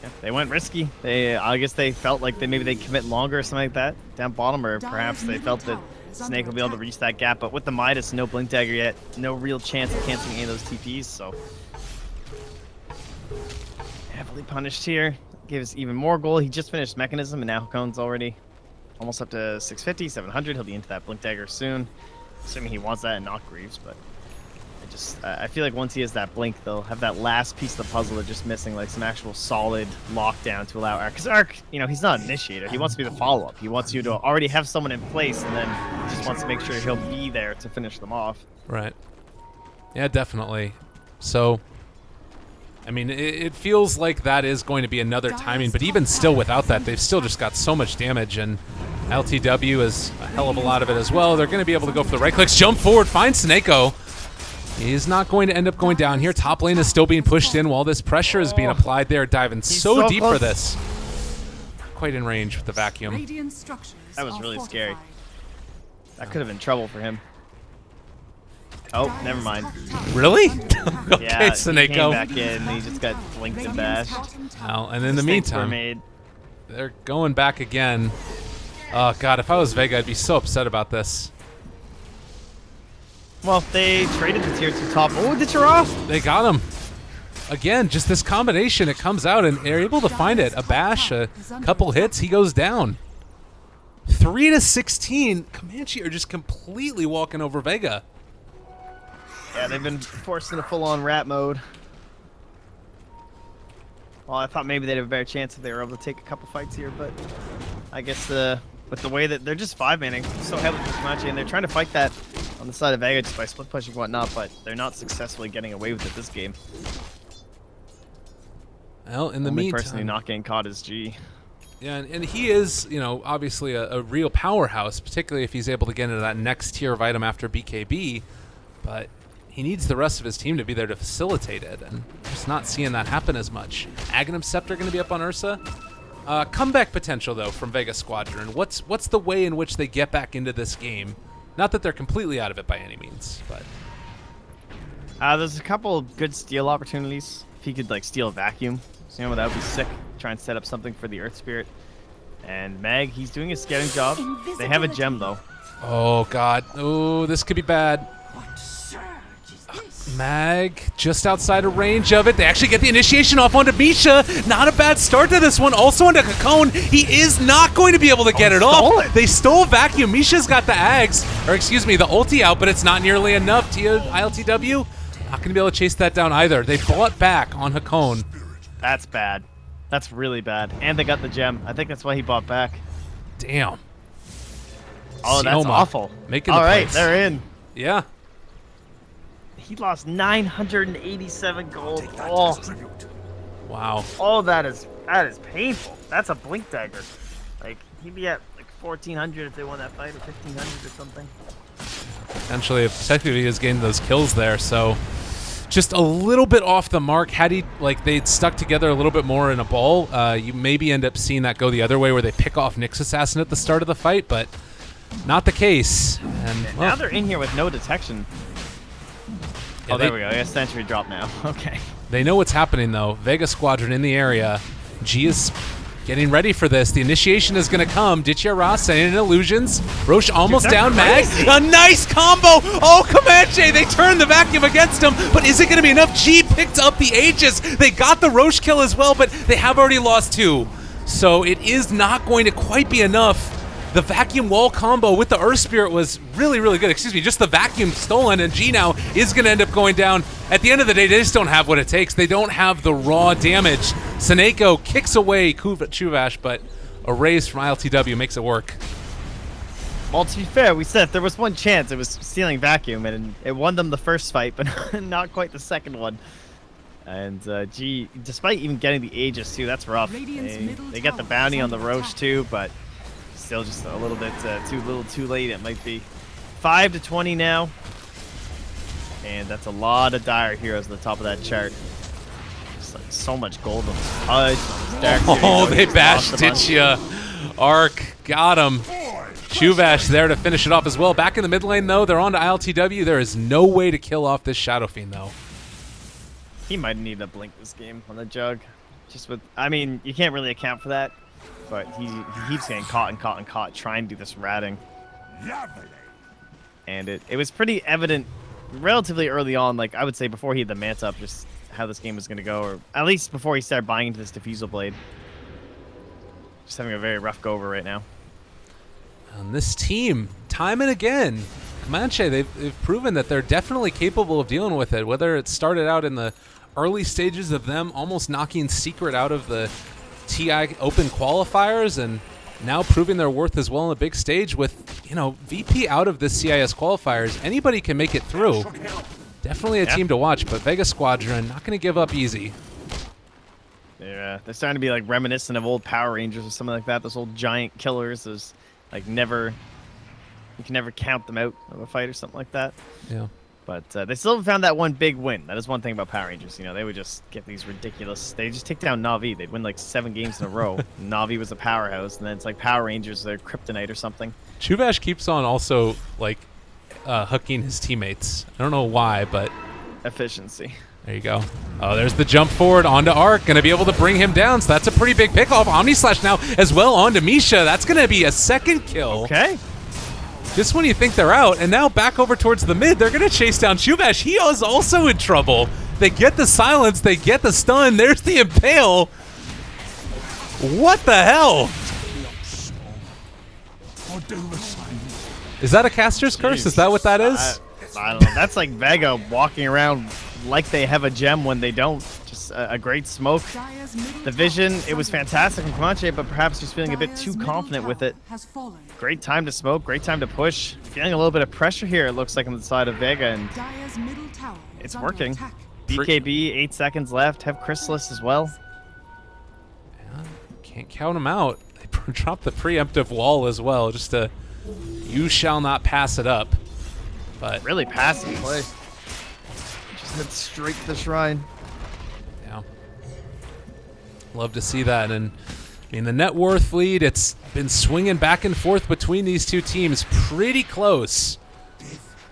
Yeah, they went risky. I guess they felt like maybe they'd commit longer or something like that down bottom, or perhaps they felt that Snake will be able to reach that gap. But with the Midas, no Blink Dagger yet, no real chance of canceling any of those TPs. So heavily punished here. Gives even more goal. He just finished Mechanism, and now Hakon's already almost up to 650, 700. He'll be into that Blink Dagger soon, assuming he wants that and not Greaves. But I feel like once he has that Blink, they'll have that last piece of the puzzle they're just missing, like some actual solid lockdown to allow Arc. Because Arc, you know, he's not an initiator. He wants to be the follow-up. He wants you to already have someone in place, and then he just wants to make sure he'll be there to finish them off. Right. Yeah, definitely. So, I mean, it feels like that is going to be another timing, but even still without that, they've still just got so much damage, and LTW is a hell of a lot of it as well. They're going to be able to go for the right clicks, jump forward, find Snako. He's not going to end up going down here. Top lane is still being pushed in while this pressure is being applied. They're diving so deep close for this. Quite in range with the vacuum. That was really scary. That could have been trouble for him. Oh, never mind. Really? Okay, Yeah, Snako. he came back in, and he just got blinked and bashed. Well, and in the Mistakes were meantime, made. they're going back again. Oh god, if I was Vega, I'd be so upset about this. Well, they traded the tier 2 top. Oh, did you off? They got him. Again, just this combination, it comes out, and they're able to find it. A bash, a couple hits, he goes down. 3-16, Comanche are just completely walking over Vega. Yeah, they've been forced into full-on rat mode. Well, I thought maybe they'd have a better chance if they were able to take a couple fights here, but I guess with the way that they're just 5-manning so heavily with Comanche, and they're trying to fight that on the side of Vega just by split pushing and whatnot, but they're not successfully getting away with it this game. Well, in the Only meantime, person who's not getting caught is G. yeah, and he is, you know, obviously a real powerhouse, particularly if he's able to get into that next tier of item after BKB, but he needs the rest of his team to be there to facilitate it, and just not seeing that happen as much. Aghanim Scepter going to be up on Ursa. Comeback potential, though, from Vega Squadron. What's the way in which they get back into this game? Not that they're completely out of it by any means, but... There's a couple good steal opportunities. If he could, like, steal a vacuum, you know, that would be sick. Try and set up something for the Earth Spirit. And Mag, he's doing a scouting job. They have a gem, though. Oh, God. Oh, this could be bad. Mag, just outside of range of it. They actually get the initiation off onto Misha. Not a bad start to this one. Also onto Hakone. He is not going to be able to get it off. They stole vacuum. Misha's got the Ags, or excuse me, the ulti out, but it's not nearly enough. ILTW, not going to be able to chase that down either. They fought back on Hakone. That's bad. That's really bad. And they got the gem. I think that's why he bought back. Damn. Oh, that's Sioma awful. making All the right, plays. they're in. Yeah. He lost 987 gold. Oh, Wow. oh, that is painful. That's a Blink Dagger. Like, he'd be at like 1,400 if they won that fight, or 1,500 or something. Potentially, technically, he has gained those kills there, so just a little bit off the mark. Had he, like, they'd stuck together a little bit more in a ball, you maybe end up seeing that go the other way where they pick off Nyx Assassin at the start of the fight, but not the case. And Now well, they're in here with no detection. yeah, Oh, they, there we go. I guess Century drop now. Okay. they know what's happening, though. Vega Squadron in the area. G is getting ready for this. The initiation is going to come. Ditya Ross and Illusions. Roche almost down. Mag. A nice combo. Oh, Comanche. They turned the vacuum against him. But is it going to be enough? G picked up the Aegis. They got the Roche kill as well, but they have already lost 2. So it is not going to quite be enough. The vacuum wall combo with the Earth Spirit was really, really good. Excuse me, just the vacuum stolen, and G now is going to end up going down. At the end of the day, they just don't have what it takes. They don't have the raw damage. Seneko kicks away Chuvash, but a raise from ILTW makes it work. Well, to be fair, we said if there was one chance, it was stealing Vacuum, and it won them the first fight, but not quite the second one. And gee, despite even getting the Aegis too, that's rough. They get the bounty on the Roach too, but still just a little bit too late. It might be 5-20 now, and that's a lot of dire heroes at the top of that chart. Just like so much gold on this HUD. Oh, they bashed Ditya. Arc got him. Chuvash there to finish it off as well. Back in the mid lane though, they're on to ILTW. There is no way to kill off this Shadow Fiend though. He might need to blink this game on the Jug. Just with, I mean, you can't really account for that, but he keeps getting caught and caught and caught trying to do this ratting. And it was pretty evident relatively early on, like I would say before he had the Manta up, just how this game was going to go, or at least before he started buying into this Diffusal Blade. Just having a very rough go over right now. And this team, time and again, Comanche, they've proven that they're definitely capable of dealing with it, whether it started out in the early stages of them almost knocking Secret out of the TI Open qualifiers and now proving their worth as well on the big stage with, you know, VP out of the CIS qualifiers. Anybody can make it through. Definitely a team to watch, but Vega Squadron not going to give up easy. Yeah, they're starting to be like reminiscent of old Power Rangers or something like that. Those old giant killers. Those like you can never count them out of a fight or something like that. Yeah. But they still haven't found that one big win. That is one thing about Power Rangers. You know, they would just get these ridiculous. They just take down Na'Vi. They'd win like 7 games in a row. Na'Vi was a powerhouse, and then it's like Power Rangers, they're kryptonite or something. Chuvash keeps on also like hooking his teammates. I don't know why, but Efficiency. there you go. Oh, there's the jump forward onto Arc. Going to be able to bring him down, so that's a pretty big pick off. Omni Slash now as well onto Misha. That's going to be a second kill. Okay. Just when you think they're out, and now back over towards the mid, they're going to chase down Chuvash. He is also in trouble. They get the silence, they get the stun. There's the impale. What the hell? Is that a caster's curse? Is that what that is? I don't know. That's like Vega walking around like they have a gem when they don't. Just a great smoke. The vision, it was fantastic from Comanche, but perhaps just feeling a bit too confident with it. Great time to smoke, great time to push. Feeling a little bit of pressure here, it looks like, on the side of Vega, and it's working. BKB, 8 seconds left. Have Chrysalis as well. Yeah, can't count them out. They dropped the preemptive wall as well, just to, you shall not pass it up. But really passive play. Just head straight to the shrine. Yeah. Love to see that. And I mean, the net worth lead, it's been swinging back and forth between these two teams pretty close.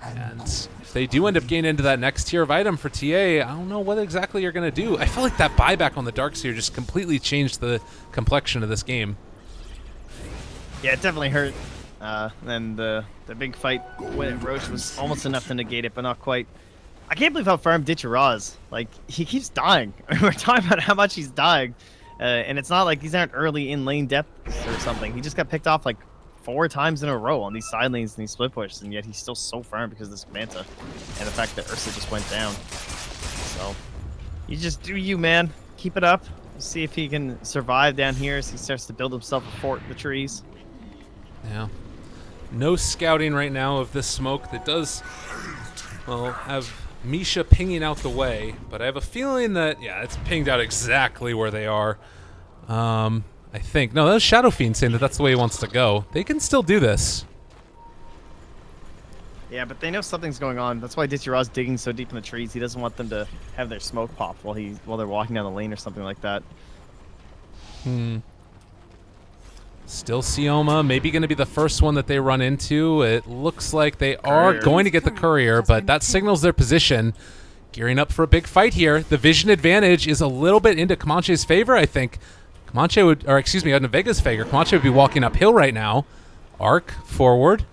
And if they do end up getting into that next tier of item for TA, I don't know what exactly you're going to do. I feel like that buyback on the Darkseer just completely changed the complexion of this game. Yeah, it definitely hurt. And the big fight with Roche was almost enough to negate it, but not quite. I can't believe how farm Ditya is. Like, he keeps dying. We're talking about how much he's dying. And it's not like these aren't early in lane depths or something. He just got picked off like 4 times in a row on these side lanes and these split pushes, and yet he's still so firm because of this Manta and the fact that Ursa just went down. So, you just do you, man. Keep it up. See if he can survive down here as he starts to build himself a fort in the trees. Yeah. No scouting right now of this smoke that does, well, have Misha pinging out the way, but I have a feeling that, yeah, it's pinged out exactly where they are. I think. No, that was Shadow Fiend saying that that's the way he wants to go. They can still do this. Yeah, but they know something's going on. That's why Ditya's digging so deep in the trees. He doesn't want them to have their smoke pop while they're walking down the lane or something like that. Still Sioma, maybe going to be the first one that they run into. It looks like they are going to get the courier, but that signals their position. Gearing up for a big fight here. The vision advantage is a little bit into Comanche's favor, I think. Comanche would, or excuse me, into Vega's favor. Comanche would be walking uphill right now. Arc forward.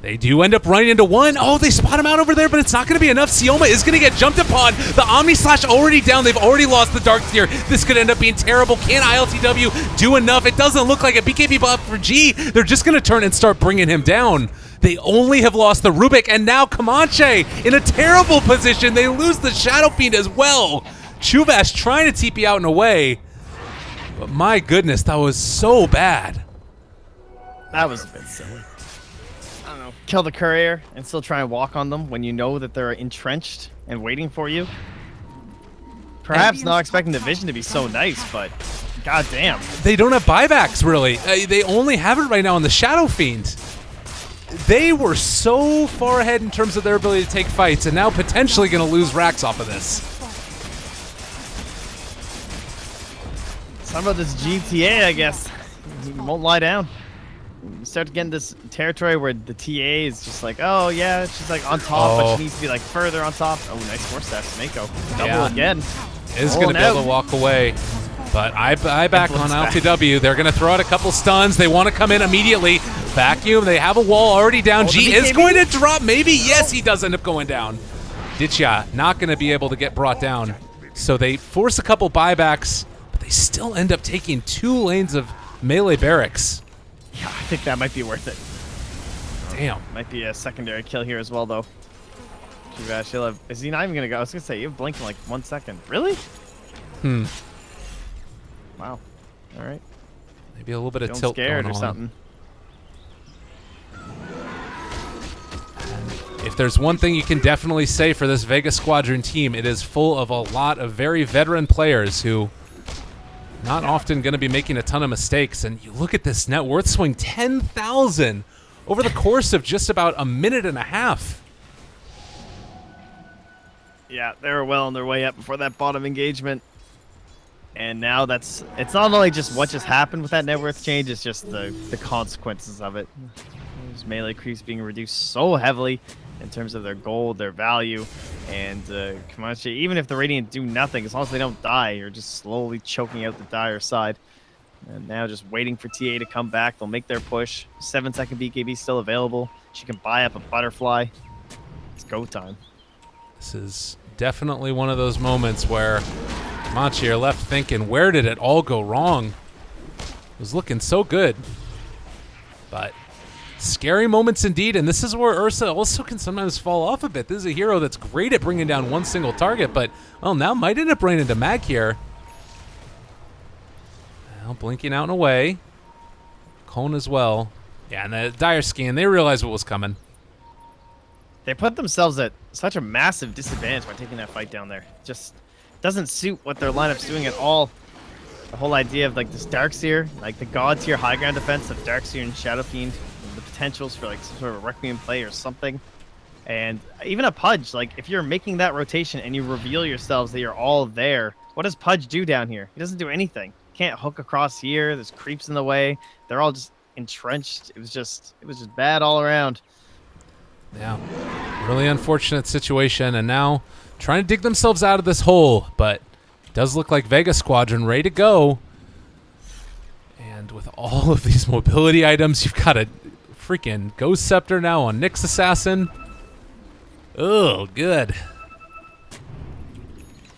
They do end up running into one. Oh, they spot him out over there, but it's not going to be enough. Sioma is going to get jumped upon. The Omni Slash already down. They've already lost the Darkseer. This could end up being terrible. Can ILTW do enough? It doesn't look like a BKB buff for G. They're just going to turn and start bringing him down. They only have lost the Rubik, and now Comanche in a terrible position. They lose the Shadow Fiend as well. Chuvash trying to TP out and away. But my goodness, that was so bad. That was a bit silly. I don't know. Kill the courier and still try and walk on them when you know that they're entrenched and waiting for you. Perhaps not expecting the vision to be so nice, but goddamn. They don't have buybacks, really. They only have it right now on the Shadow Fiend. They were so far ahead in terms of their ability to take fights, and now potentially going to lose racks off of this. Some of this GTA, I guess, you won't lie down. You start getting this territory where the TA is just like, oh yeah, she's like on top, but she needs to be like further on top. Oh, nice force staff, Snako. Double again. Is going to be able to walk away. But I back on LTW. They're going to throw out a couple stuns. They want to come in immediately. Vacuum. They have a wall already down. G is going to drop. Maybe. Yes, he does end up going down. Ditya not going to be able to get brought down. So they force a couple buybacks, but they still end up taking 2 lanes of melee barracks. Yeah, I think that might be worth it. Damn. Might be a secondary kill here as well, though. Is he not even going to go? I was going to say, you have blink in like 1 second. Really? Wow. All right. Maybe a little bit of tilt scared going or on. something. If there's one thing you can definitely say for this Vega Squadron team, it is full of a lot of very veteran players who not often going to be making a ton of mistakes. And you look at this net worth swing, 10,000 over the course of just about a minute and a half. Yeah, they were well on their way up before that bottom engagement. And now it's not only just what just happened with that net worth change, it's just the consequences of it. Those melee creeps being reduced so heavily in terms of their gold, their value, and Comanche, even if the Radiant do nothing, as long as they don't die, you're just slowly choking out the dire side. And now just waiting for TA to come back. They'll make their push. 7-second BKB still available. She can buy up a butterfly. It's go time. This is definitely one of those moments where Comanche are left thinking, where did it all go wrong? It was looking so good. But scary moments indeed, and this is where Ursa also can sometimes fall off a bit. This is a hero that's great at bringing down one single target, but, well, now might end up running into Mag here. Well, blinking out and away. Cone as well. Yeah, and the dire scan, they realized what was coming. They put themselves at such a massive disadvantage by taking that fight down there. Just doesn't suit what their lineup's doing at all. The whole idea of like this Darkseer, like the god tier high ground defense of Darkseer and Shadow Fiend, the potentials for like some sort of Requiem play or something. And even a Pudge, like if you're making that rotation and you reveal yourselves that you're all there, what does Pudge do down here? He doesn't do anything. Can't hook across here. There's creeps in the way. They're all just entrenched. It was just bad all around. Yeah, really unfortunate situation, and now trying to dig themselves out of this hole, but it does look like Vega Squadron ready to go. And with all of these mobility items, you've got a freaking Ghost Scepter now on Nyx Assassin. Oh, good.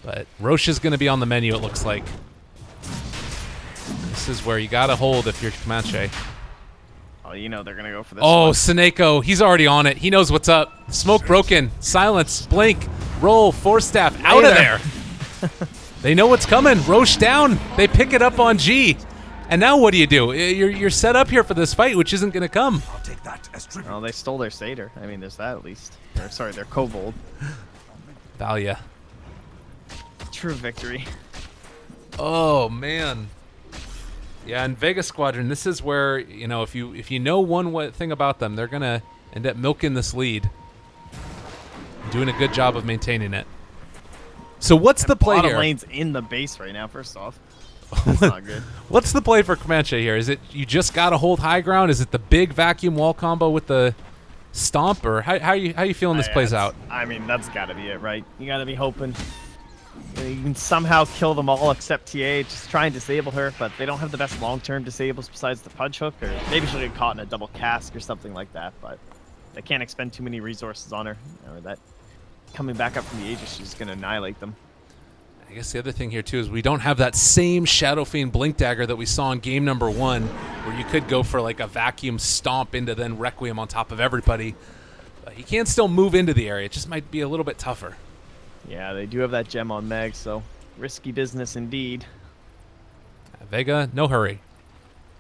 But Roche is going to be on the menu, it looks like. This is where you got to hold if you're Comanche. Oh, you know they're going to go for this Oh, one. Snako, he's already on it. He knows what's up. Smoke broken. Silence. Blink. Roll. Force staff. Out of there. They know what's coming. Roche down. They pick it up on G. And now what do? You're set up here for this fight, which isn't going to come. I'll take that as tribute. Oh, they stole their Satyr. I mean, there's that at least. Or, sorry, their Kobold. Valia. True victory. Oh, man. Yeah, and Vega Squadron, this is where, you know, if you know one thing about them, they're going to end up milking this lead. Doing a good job of maintaining it. So what's the play Bottom here? lane's in the base right now, first off. That's not good. What's the play for Comanche here? Is it you just got to hold high ground? Is it the big vacuum wall combo with the stomp? Or how you feeling this plays out? I mean, that's got to be it, right? You got to be hoping you can somehow kill them all except TA. Just try and disable her, but they don't have the best long-term disables besides the Pudge Hook. Or maybe she'll get caught in a double cask or something like that, but they can't expend too many resources on her. You know, that coming back up from the Aegis, she's going to annihilate them. I guess the other thing here, too, is we don't have that same Shadow Fiend Blink Dagger that we saw in game number 1, where you could go for like a vacuum stomp into then Requiem on top of everybody. But he can still move into the area. It just might be a little bit tougher. Yeah, they do have that gem on Meg, so risky business indeed. Vega, no hurry.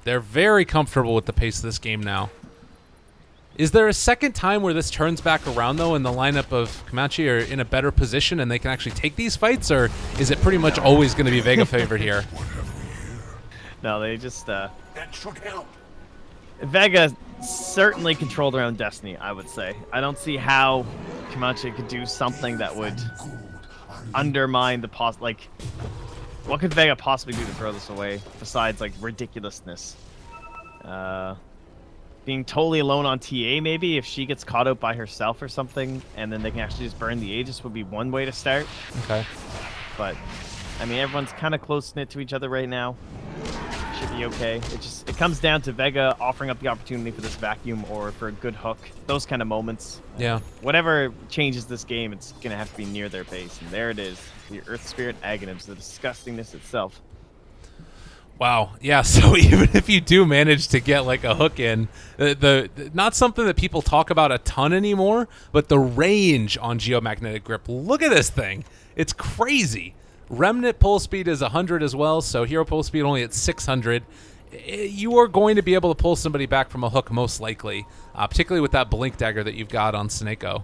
They're very comfortable with the pace of this game now. Is there a second time where this turns back around, though, and the lineup of Comanche are in a better position and they can actually take these fights, or is it pretty much always going to be Vega favored here? No, they just... That should help. Vega certainly controlled their own destiny, I would say. I don't see how Comanche could do something that would undermine the like, what could Vega possibly do to throw this away besides like ridiculousness? Being totally alone on TA, maybe if she gets caught out by herself or something, and then they can actually just burn the Aegis would be one way to start. Okay. But I mean, everyone's kind of close knit to each other right now. Should be okay. It comes down to Vega offering up the opportunity for this vacuum or for a good hook. Those kind of moments. Yeah. Whatever changes this game, it's gonna have to be near their base, and there it is. The Earth Spirit Aghanim's, the disgustingness itself. Wow. Yeah. So even if you do manage to get like a hook in, the not something that people talk about a ton anymore, but the range on geomagnetic grip. Look at this thing. It's crazy. Remnant pull speed is 100 as well, so hero pull speed only at 600. You are going to be able to pull somebody back from a hook most likely, particularly with that blink dagger that you've got on Sneko.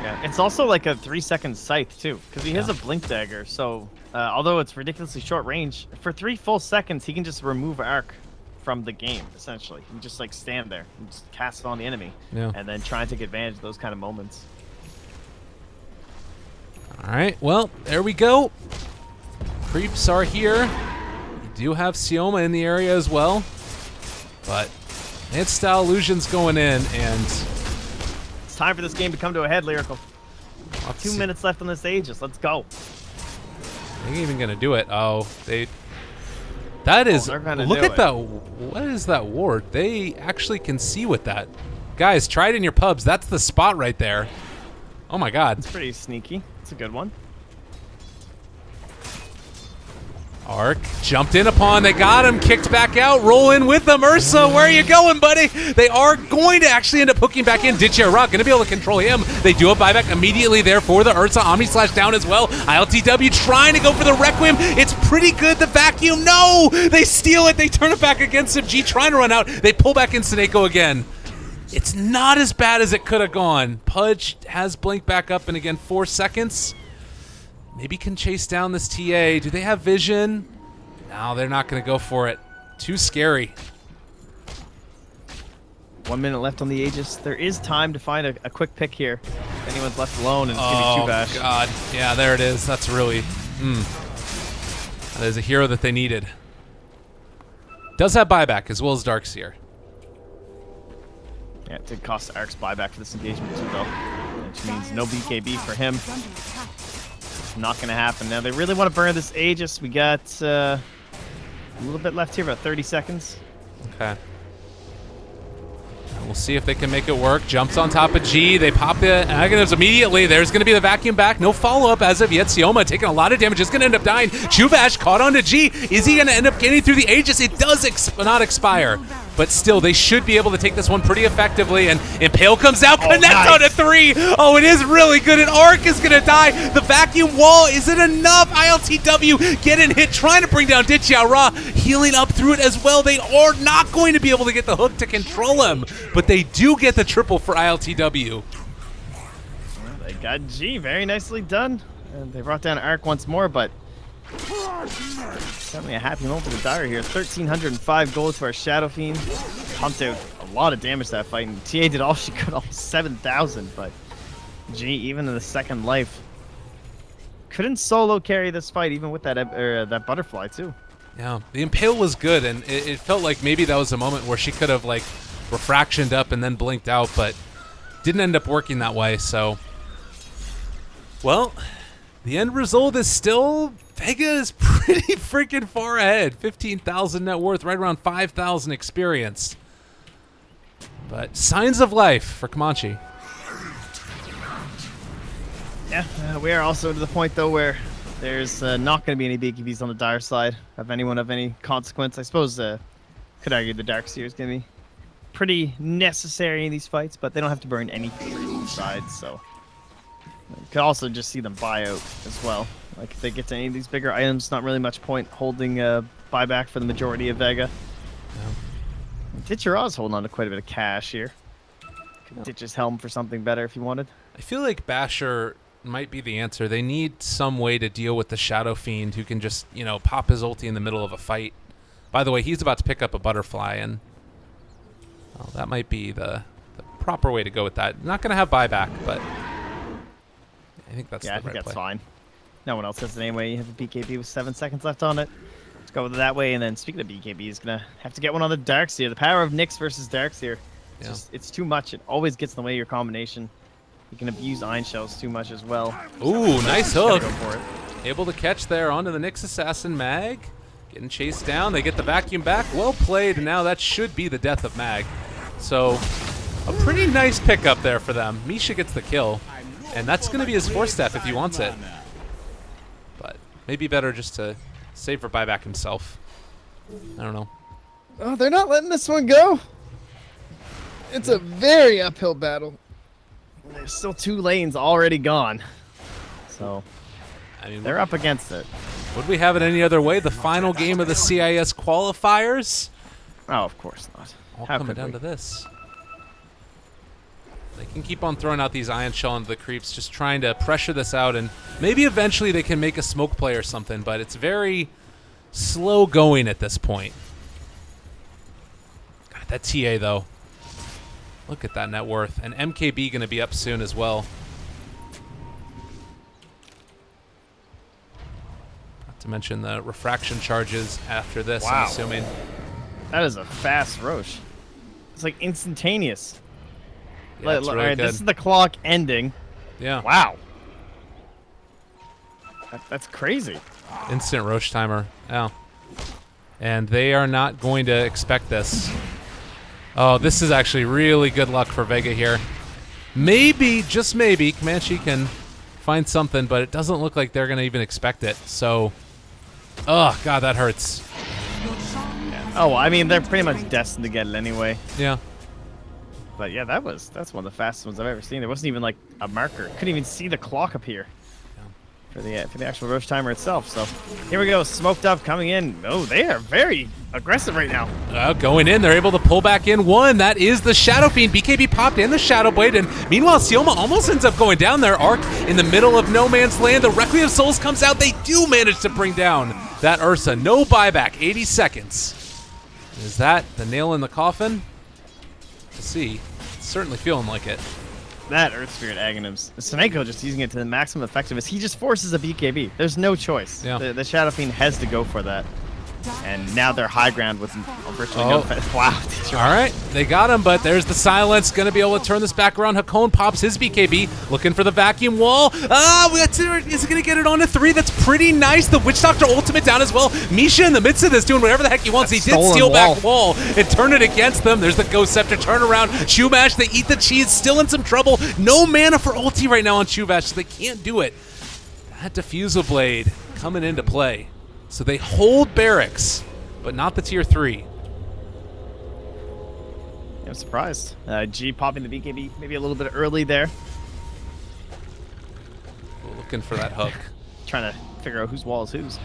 Yeah, it's also like a 3-second scythe too, because he has a blink dagger. So although it's ridiculously short range, for 3 full seconds he can just remove arc from the game. Essentially, he can just like stand there and just cast it on the enemy, and then try and take advantage of those kind of moments. All right, well, there we go. Creeps are here. You do have Sioma in the area as well, but Mid-style illusions going in, and it's time for this game to come to a head, Lyrical. 2 minutes left on this Aegis. Let's go. They ain't even gonna do it. Oh, they. That is. They're gonna look do at it. that. What is that ward? They actually can see with that. Guys, try it in your pubs. That's the spot right there. Oh my God. It's pretty sneaky. It's a good one. Arc jumped in upon. They got him. Kicked back out. Roll in with them. Ursa, where are you going, buddy? They are going to actually end up hooking back in. Ditya Rock going to be able to control him. They do a buyback immediately there for the Ursa. Omni Slash down as well. ILTW trying to go for the Requiem. It's pretty good. The vacuum. No! They steal it. They turn it back against him. G trying to run out. They pull back in Sneko again. It's not as bad as it could have gone. Pudge has Blink back up, and again, 4 seconds. Maybe can chase down this TA. Do they have vision? No, they're not going to go for it. Too scary. 1 minute left on the Aegis. There is time to find a quick pick here. If anyone's left alone, and it's going to be Chubash. Oh, God. Yeah, there it is. That's really... That is a hero that they needed. Does have buyback, as well as Darkseer. Yeah, it did cost Arc's buyback for this engagement too, though. Which means no BKB for him. Not going to happen. Now, they really want to burn this Aegis. We got a little bit left here, about 30 seconds. Okay. And we'll see if they can make it work. Jumps on top of G. They pop the Aghanim's immediately. There's going to be the vacuum back. No follow-up as of yet. Sioma taking a lot of damage. Is going to end up dying. Chuvash caught onto G. Is he going to end up getting through the Aegis? It does not expire. But still, they should be able to take this one pretty effectively. And Impale comes out, connects nice. on a 3. Oh, it is really good. And Arc is going to die. The vacuum wall, is it enough? ILTW getting hit, trying to bring down Ditya Ra, healing up through it as well. They are not going to be able to get the hook to control him, but they do get the triple for ILTW. They got G. Very nicely done. And they brought down Arc once more, but certainly a happy moment for the Dire here. 1,305 gold to our Shadow Fiend. Pumped out a lot of damage that fight, and TA did all she could, almost 7,000, but G, even in the second life, couldn't solo carry this fight, even with that that butterfly, too. Yeah, the Impale was good, and it felt like maybe that was a moment where she could have, like, refractioned up and then blinked out, but didn't end up working that way, so... Well, the end result is still... Vega is pretty freaking far ahead. 15,000 net worth, right around 5,000 experience. But signs of life for Comanche. Yeah, we are also to the point, though, where there's not going to be any BKBs on the Dire side of anyone of any consequence. I suppose could argue the Darkseer is going to be pretty necessary in these fights, but they don't have to burn anything for either side, so... Could also just see them buy out as well. Like, if they get to any of these bigger items, not really much point holding buyback for the majority of Vega. Ditcheraw's holding on to quite a bit of cash here. Could ditch his helm for something better if he wanted. I feel like Basher might be the answer. They need some way to deal with the Shadow Fiend who can just, you know, pop his ulti in the middle of a fight. By the way, he's about to pick up a butterfly, and well, that might be the proper way to go with that. Not going to have buyback, but I think that's the I right think that's play. fine. No one else has it anyway. You have a BKB with 7 seconds left on it. Let's go with it that way. And then speaking of BKB, he's going to have to get one on the Darkseer. The power of Nyx versus Darkseer. It's too much. It always gets in the way of your combination. You can abuse Iron Shells too much as well. Ooh, nice hook. Go for it. Able to catch there onto the Nyx Assassin Mag. Getting chased down. They get the vacuum back. Well played, and now that should be the death of Mag. So, a pretty nice pickup there for them. Misha gets the kill, and that's going to be his 4-step if he wants it. But maybe better just to save for buyback himself. I don't know. Oh, they're not letting this one go. It's a very uphill battle. There's still 2 lanes already gone. So, I mean, they're up against it. would we have it any other way? The final game of the CIS qualifiers? Oh, of course not. All How coming could down we? to this. They can keep on throwing out these Ion Shell into the creeps, just trying to pressure this out, and maybe eventually they can make a smoke play or something, but it's very slow going at this point. God, that TA, though. Look at that net worth. And MKB going to be up soon as well. Not to mention the refraction charges after this, Wow. I'm assuming. That is a fast Roche. It's like instantaneous. Yeah, it's All really right, good. this is the clock ending. Yeah. Wow. That's crazy. Instant Roche timer. Yeah. And they are not going to expect this. Oh, this is actually really good luck for Vega here. Maybe, just maybe, Comanche can find something, but it doesn't look like they're going to even expect it. So, oh, God, that hurts. Oh, I mean, they're pretty much destined to get it anyway. Yeah. But yeah, that's one of the fastest ones I've ever seen. There wasn't even like a marker. Couldn't even see the clock appear for the actual Roche timer itself. So here we go, smoked up coming in. Oh, they are very aggressive right now. Going in, they're able to pull back in one. That is the Shadow Fiend. BKB popped in the Shadow Blade, and meanwhile, Sioma almost ends up going down there. Arc in the middle of no man's land. The Requiem of Souls comes out. They do manage to bring down that Ursa. No buyback, 80 seconds. Is that the nail in the coffin? We'll see. It's certainly feeling like it. That Earth Spirit Aghanims. Sneko just using it to the maximum effectiveness. He just forces a BKB. There's no choice. Yeah. The Shadow Fiend has to go for that. And now they're high ground with virtually no effect. Wow. All right, they got him, but there's the silence. Going to be able to turn this back around. Hakone pops his BKB, looking for the vacuum wall. Is it going to get it on to 3? That's pretty nice. The Witch Doctor ultimate down as well. Misha in the midst of this doing whatever the heck he wants. He did steal back wall and turn it against them. There's the Ghost Scepter turnaround. Chumash, they eat the cheese, still in some trouble. No mana for ulti right now on Chumash, so they can't do it. That Diffusal Blade coming into play. So they hold barracks, but not the tier 3. I'm surprised. G popping the BKB maybe a little bit early there. Looking for that hook. Trying to figure out whose wall is whose.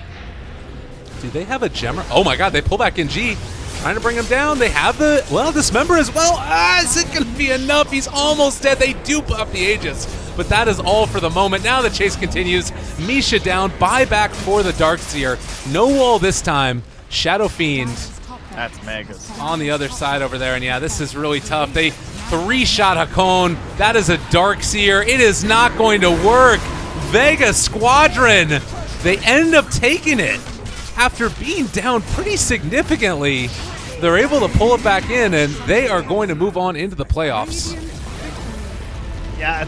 Do they have a gemmer? Oh my god, they pull back in G. Trying to bring him down. They have the, dismember as well. Is it going to be enough? He's almost dead. They do pop the Aegis. But that is all for the moment. Now the chase continues. Misha down. Buyback for the Darkseer. No wall this time. Shadow Fiend That's Megas. on the other side over there. And yeah, this is really tough. They 3-shot Hakone. That is a Darkseer. It is not going to work. Vega Squadron. They end up taking it. After being down pretty significantly, they're able to pull it back in, and they are going to move on into the playoffs. Yeah,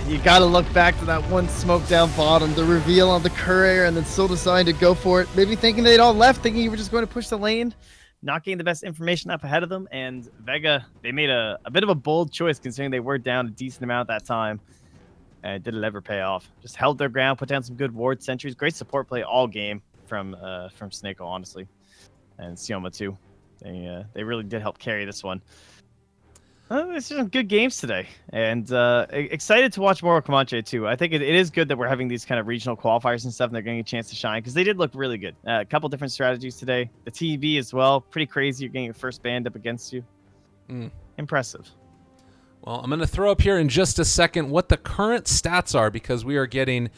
you got to look back to that one smoke down bottom, the reveal on the courier, and then still deciding to go for it. Maybe thinking they'd all left, thinking you were just going to push the lane. Not getting the best information up ahead of them, and Vega, they made a bit of a bold choice considering they were down a decent amount at that time. And did it ever pay off? Just held their ground, put down some good ward sentries. Great support play all game from Sneko, honestly. And Sioma too. They really did help carry this one. There's some good games today, and excited to watch more of Comanche too. I think it is good that we're having these kind of regional qualifiers and stuff, and they're getting a chance to shine because they did look really good. A couple different strategies today. The TV as well, pretty crazy. You're getting your first band up against you. Impressive. Well, I'm going to throw up here in just a second what the current stats are because we are getting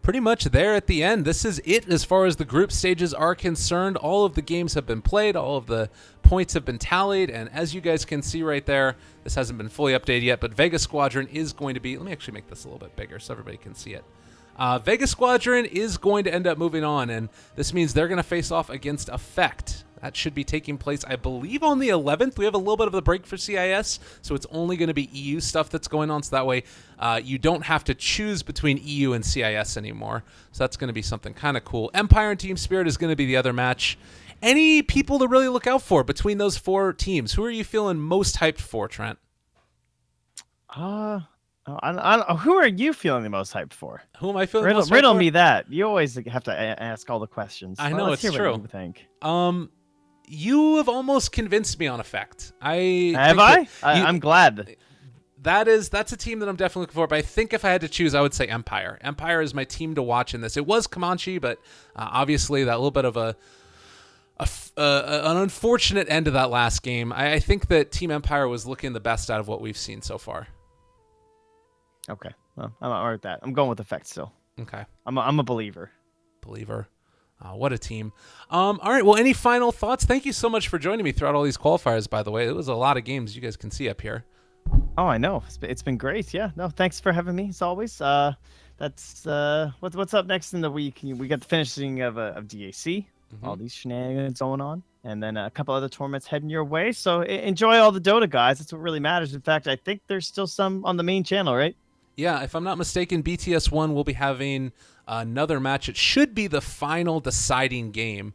pretty much there at the end. This is it as far as the group stages are concerned. All of the games have been played. All of the points have been tallied. And as you guys can see right there, this hasn't been fully updated yet, but Vega Squadron is going to be... Let me actually make this a little bit bigger so everybody can see it. Vega Squadron is going to end up moving on, and this means they're going to face off against Effect. That should be taking place, I believe, on the 11th. We have a little bit of a break for CIS, so it's only going to be EU stuff that's going on, so that way you don't have to choose between EU and CIS anymore. So that's going to be something kind of cool. Empire and Team Spirit is going to be the other match. Any people to really look out for between those four teams? Who are you feeling most hyped for, Trent? Who are you feeling the most hyped for? Who am I feeling most hyped riddle for? me that. You always have to ask all the questions. I know, Let's it's hear true. What you think. You have almost convinced me on Effect. I'm glad. That's a team that I'm definitely looking for, but I think if I had to choose, I would say Empire. Empire is my team to watch in this. It was Comanche, but obviously that little bit of an unfortunate end to that last game. I think that Team Empire was looking the best out of what we've seen so far. Okay, well, I'm all right with that. I'm going with Effect still. Okay. I'm a believer. What a team. All right, well, any final thoughts? Thank you so much for joining me throughout all these qualifiers, by the way. It was a lot of games you guys can see up here. Oh, I know. It's been great. Yeah. No, thanks for having me as always. That's what's up next in the week. We got the finishing of DAC. All these shenanigans going on, and then a couple other tournaments heading your way. So enjoy all the Dota, guys. That's what really matters. In fact, I think there's still some on the main channel, right? Yeah, if I'm not mistaken, BTS1 will be having another match. It should be the final deciding game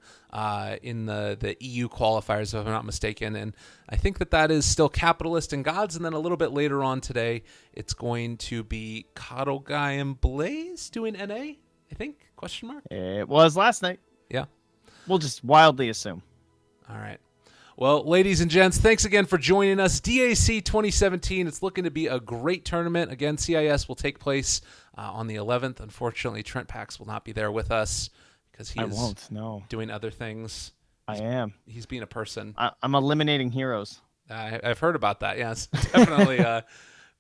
in the EU qualifiers, if I'm not mistaken. And I think that is still Capitalist and Gods. And then a little bit later on today, it's going to be Coddle Guy and Blaze doing NA, I think? Question mark? It was last night. Yeah. We'll just wildly assume. All right. Well, ladies and gents, thanks again for joining us. DAC 2017, it's looking to be a great tournament. Again, CIS will take place on the 11th. Unfortunately, Trent Pax will not be there with us because he is doing other things. He's being a person. I'm eliminating heroes. I've heard about that, yes. Definitely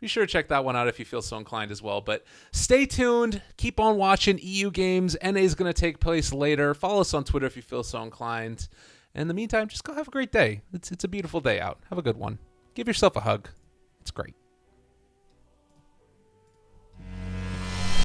be sure to check that one out if you feel so inclined as well. But stay tuned. Keep on watching EU games. NA is going to take place later. Follow us on Twitter if you feel so inclined. In the meantime, just go have a great day. It's a beautiful day out. Have a good one. Give yourself a hug. It's great.